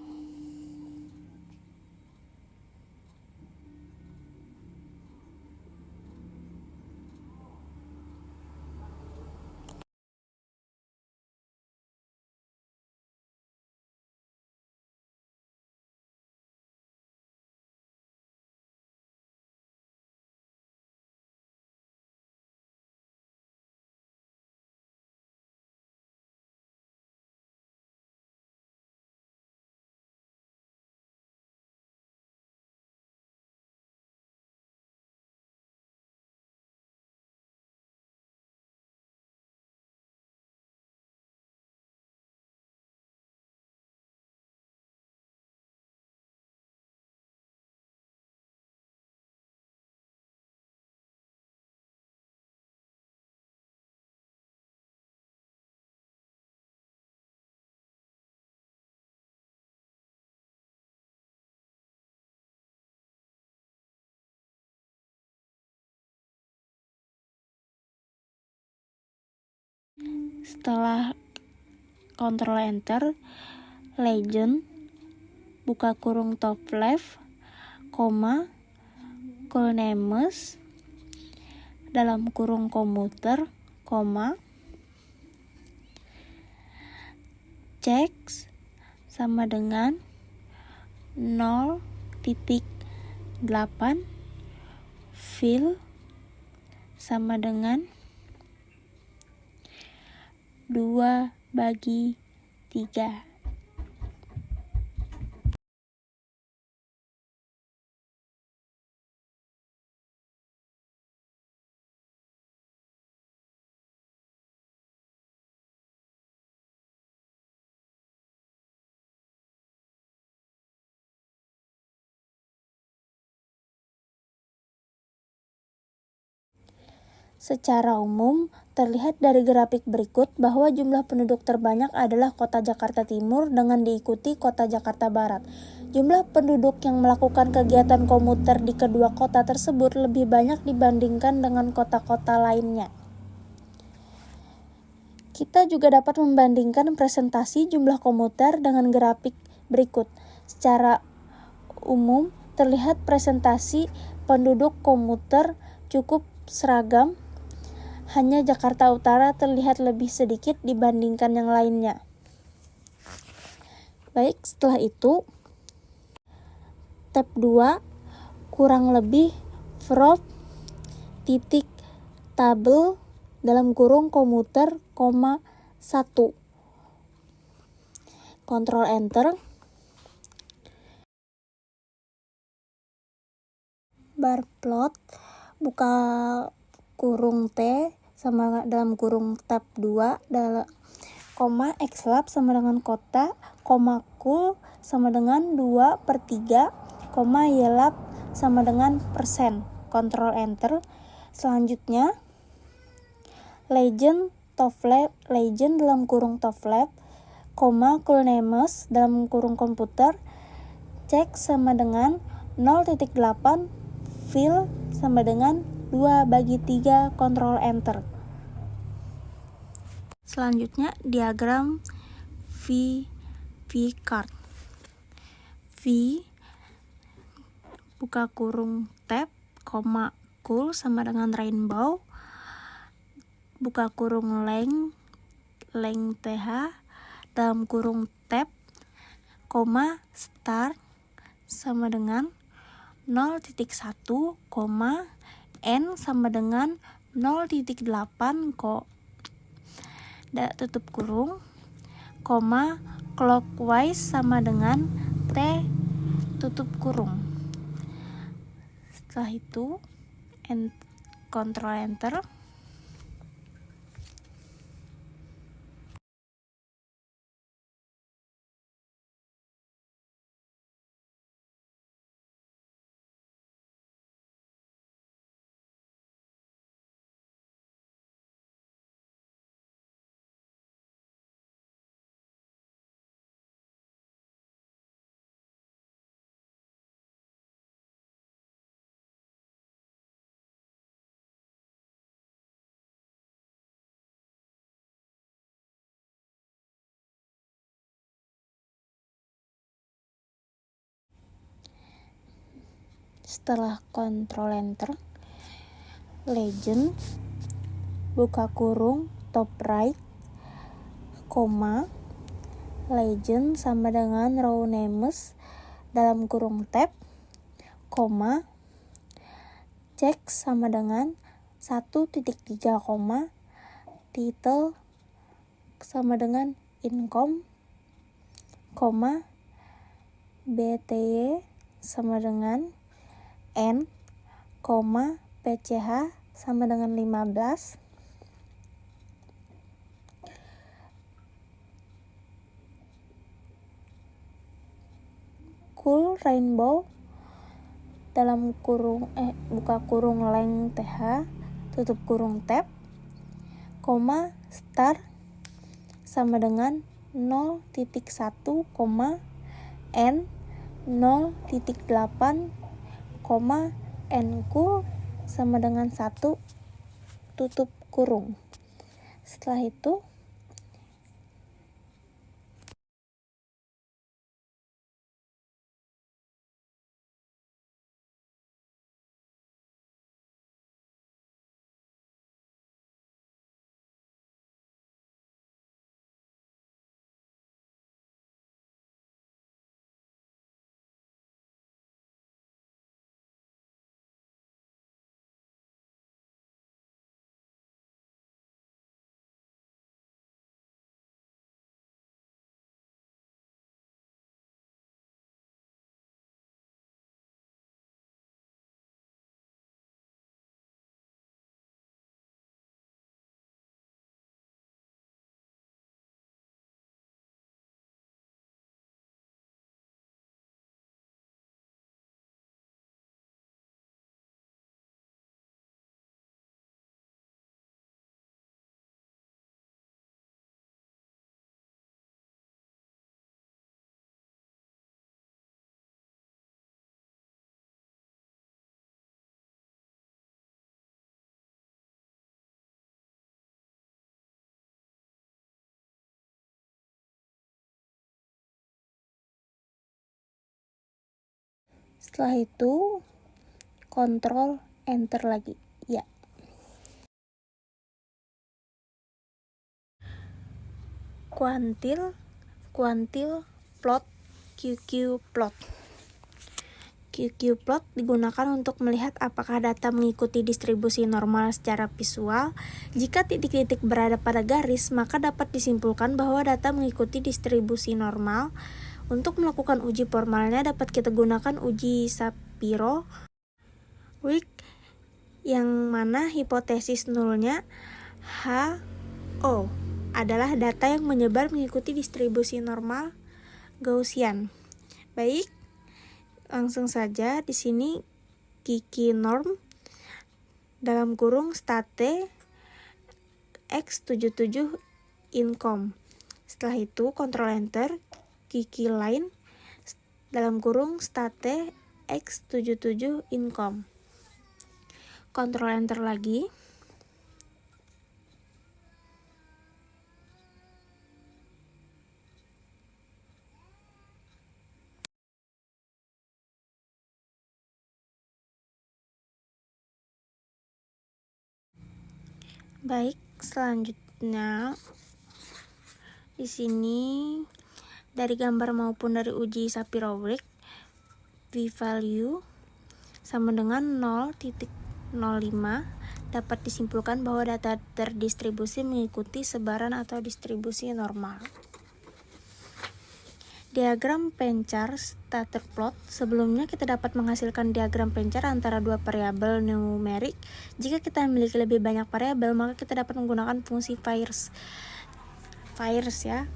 Setelah kontrol enter, legend, buka kurung top left, koma, cool names, dalam kurung komuter, koma, checks sama dengan 0,8, fill sama dengan 2/3. Secara umum, terlihat dari grafik berikut bahwa jumlah penduduk terbanyak adalah Kota Jakarta Timur dengan diikuti Kota Jakarta Barat. Jumlah penduduk yang melakukan kegiatan komuter di kedua kota tersebut lebih banyak dibandingkan dengan kota-kota lainnya. Kita juga dapat membandingkan presentasi jumlah komuter dengan grafik berikut. Secara umum, terlihat presentasi penduduk komuter cukup seragam, hanya Jakarta Utara terlihat lebih sedikit dibandingkan yang lainnya. Baik, setelah itu tab 2 kurang lebih verb titik tabel dalam kurung komuter, 1. Kontrol enter. Bar plot, buka kurung T sama dalam kurung tab 2 dalam koma xlab sama dengan kota, koma kul sama dengan 2/3, koma ylab sama dengan persen. Kontrol enter. Selanjutnya legend dalam kurung toflab, koma coolnames dalam kurung komputer, cek sama dengan 0.8, fill sama dengan 2/3, kontrol enter. Selanjutnya diagram V card. V buka kurung tab, koma cool sama dengan rainbow, buka kurung length th dalam kurung tab, koma start sama dengan 0.1, n sama dengan 0.8, tutup kurung, koma clockwise sama dengan t, tutup kurung. Setelah itu kontrol enter. Setelah kontrol enter, legend buka kurung top right, koma legend sama dengan row names dalam kurung tab, koma cek sama dengan 1.3, title sama dengan income, koma bty sama dengan n, koma pch sama dengan 15, cool rainbow dalam kurung buka kurung length th, tutup kurung tab, koma start sama dengan 0.1, n 0.8, n cool sama dengan 1, tutup kurung. Setelah itu Kontrol enter lagi. Ya. Kuantil plot, QQ plot. QQ plot digunakan untuk melihat apakah data mengikuti distribusi normal secara visual. Jika titik-titik berada pada garis, maka dapat disimpulkan bahwa data mengikuti distribusi normal. Untuk melakukan uji formalnya dapat kita gunakan uji Shapiro-Wilk, yang mana hipotesis nulnya HO adalah data yang menyebar mengikuti distribusi normal Gaussian. Baik, langsung saja di sini Kiki norm dalam kurung state x77 income. Setelah itu kontrol enter, Kiki line dalam kurung state x77 income. Kontrol enter lagi. Baik, selanjutnya di sini dari gambar maupun dari uji Shapiro-Wilk, v-value sama dengan 0.05 dapat disimpulkan bahwa data terdistribusi mengikuti sebaran atau distribusi normal. Diagram pencar scatter plot. Sebelumnya kita dapat menghasilkan diagram pencar antara dua variabel numerik. Jika kita memiliki lebih banyak variabel, maka kita dapat menggunakan fungsi Fires ya.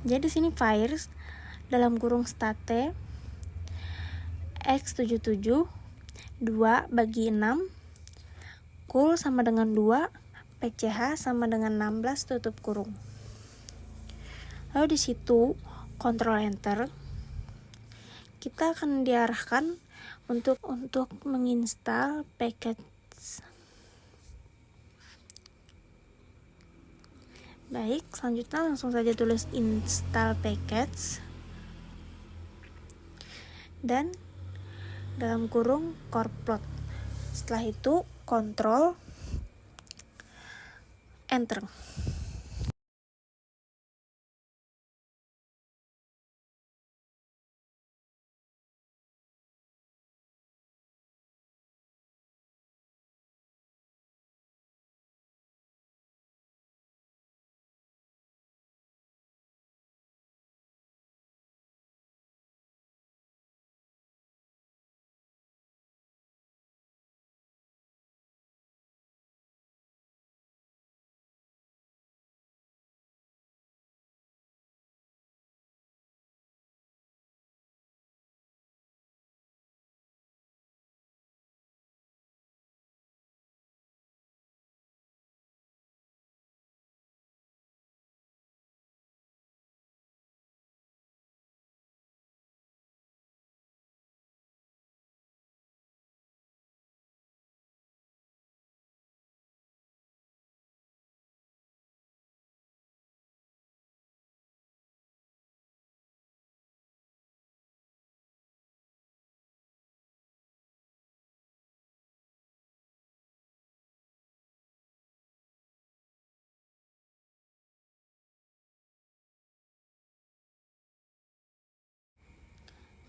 Jadi di sini Fires dalam kurung state x77 2 bagi 6 kul sama dengan 2 PCH sama dengan 16 tutup kurung. Lalu di situ kontrol enter, kita akan diarahkan untuk menginstal package. Baik, selanjutnya langsung saja tulis install package dan dalam kurung core plot. Setelah itu kontrol enter.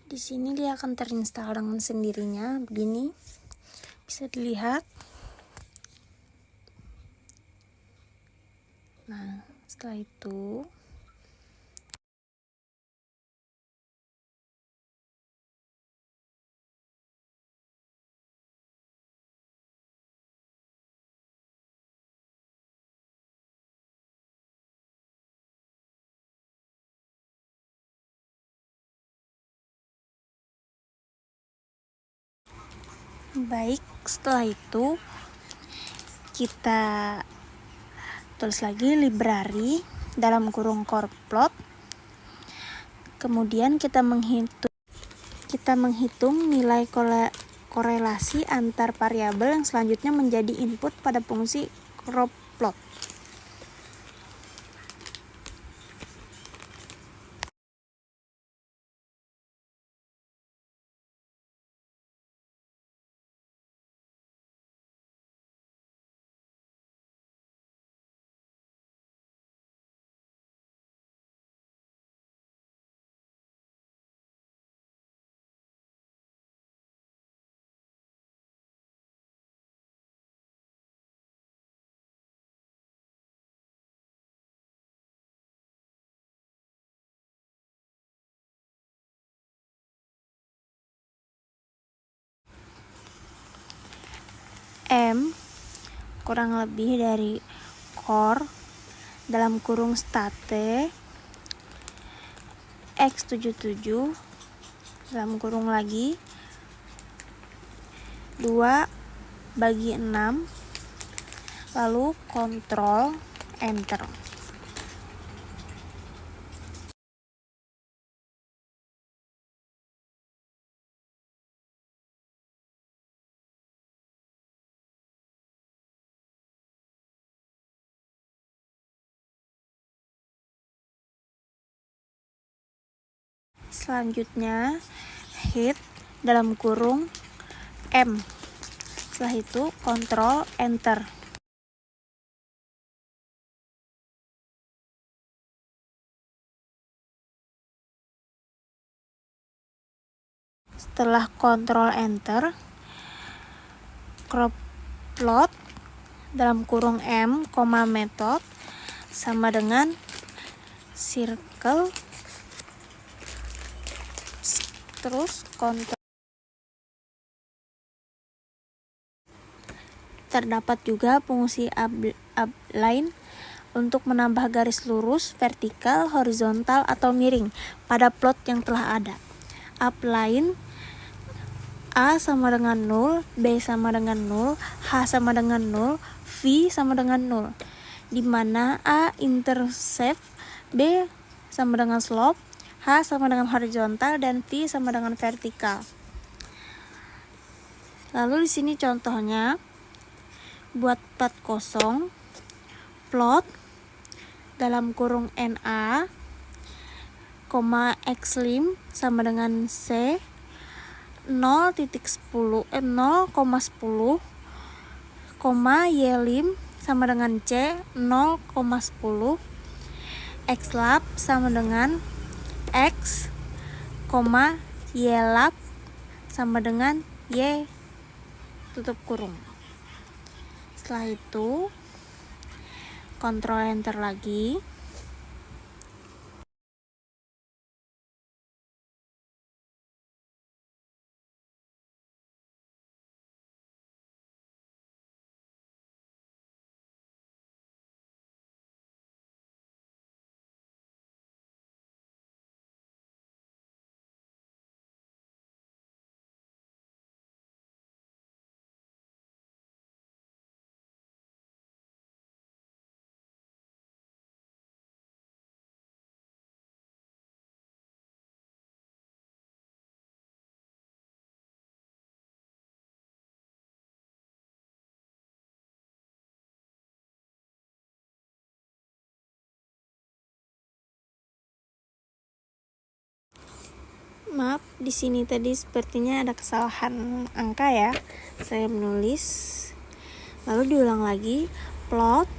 Di sini dia akan terinstall dengan sendirinya, begini. Bisa dilihat. Nah, setelah itu baik, setelah itu kita tulis lagi library dalam kurung core plot. Kemudian kita menghitung nilai korelasi antar variabel yang selanjutnya menjadi input pada fungsi core plot. M kurang lebih dari core dalam kurung state X77 dalam kurung lagi 2/6, lalu kontrol enter. Selanjutnya hit dalam kurung M. Setelah itu kontrol enter. Setelah kontrol enter, crop plot dalam kurung M, method sama dengan circle, terus kontrol. Terdapat juga fungsi upline untuk menambah garis lurus, vertikal, horizontal, atau miring pada plot yang telah ada. Upline A sama dengan 0, B sama dengan 0, H sama dengan 0, V sama dengan 0, di mana A intercept, B sama dengan slope, H sama dengan horizontal, dan V sama dengan vertikal. Lalu di sini contohnya buat plat kosong, plot dalam kurung NA, Xlim sama dengan C 0,10, Ylim sama dengan C 0,10, Xlab sama dengan X, Ylab sama dengan Y tutup kurung. Setelah itu kontrol enter lagi. Maaf, di sini tadi sepertinya ada kesalahan angka ya. Saya menulis, lalu diulang lagi. Plot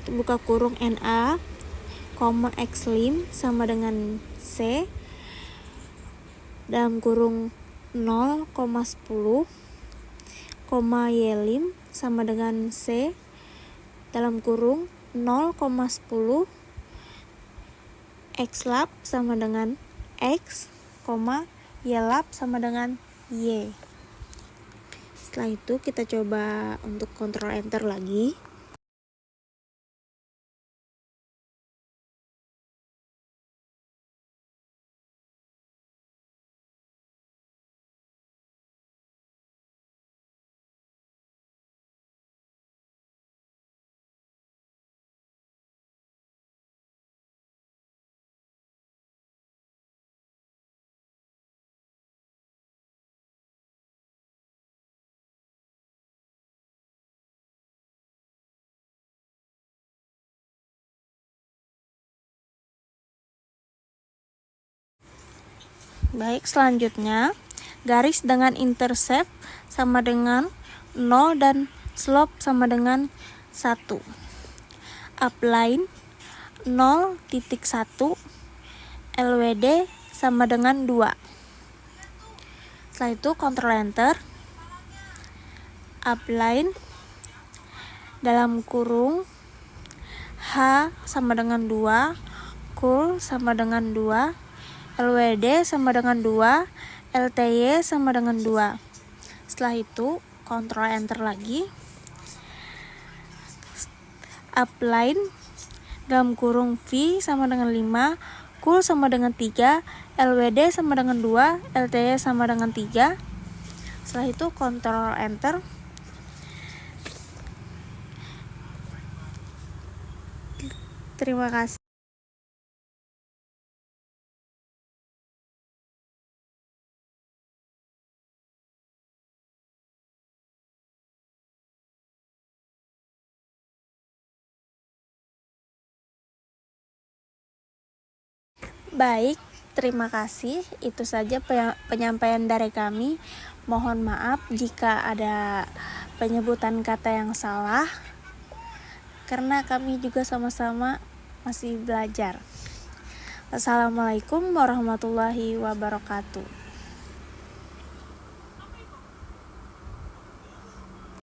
buka kurung NA, Xlim sama dengan C dalam kurung 0,10, Ylim sama dengan C dalam kurung 0,10, Xlab sama dengan X, Ylab sama dengan Y. Setelah itu kita coba untuk kontrol enter lagi. Baik, selanjutnya garis dengan intercept sama dengan 0 dan slope sama dengan 1. Upline 0,1, LWD sama dengan 2. Setelah itu kontrol enter. Upline dalam kurung H sama dengan 2, Cool sama dengan 2, LWD sama dengan 2, LTY sama dengan 2. Setelah itu Ctrl Enter lagi. Upline dalam kurung V sama dengan 5, Cool sama dengan 3, LWD sama dengan 2, LTY sama dengan 3. Setelah itu Ctrl Enter. Terima kasih. Baik, terima kasih. Itu saja penyampaian dari kami. Mohon maaf jika ada penyebutan kata yang salah, karena kami juga sama-sama masih belajar. Assalamualaikum warahmatullahi wabarakatuh.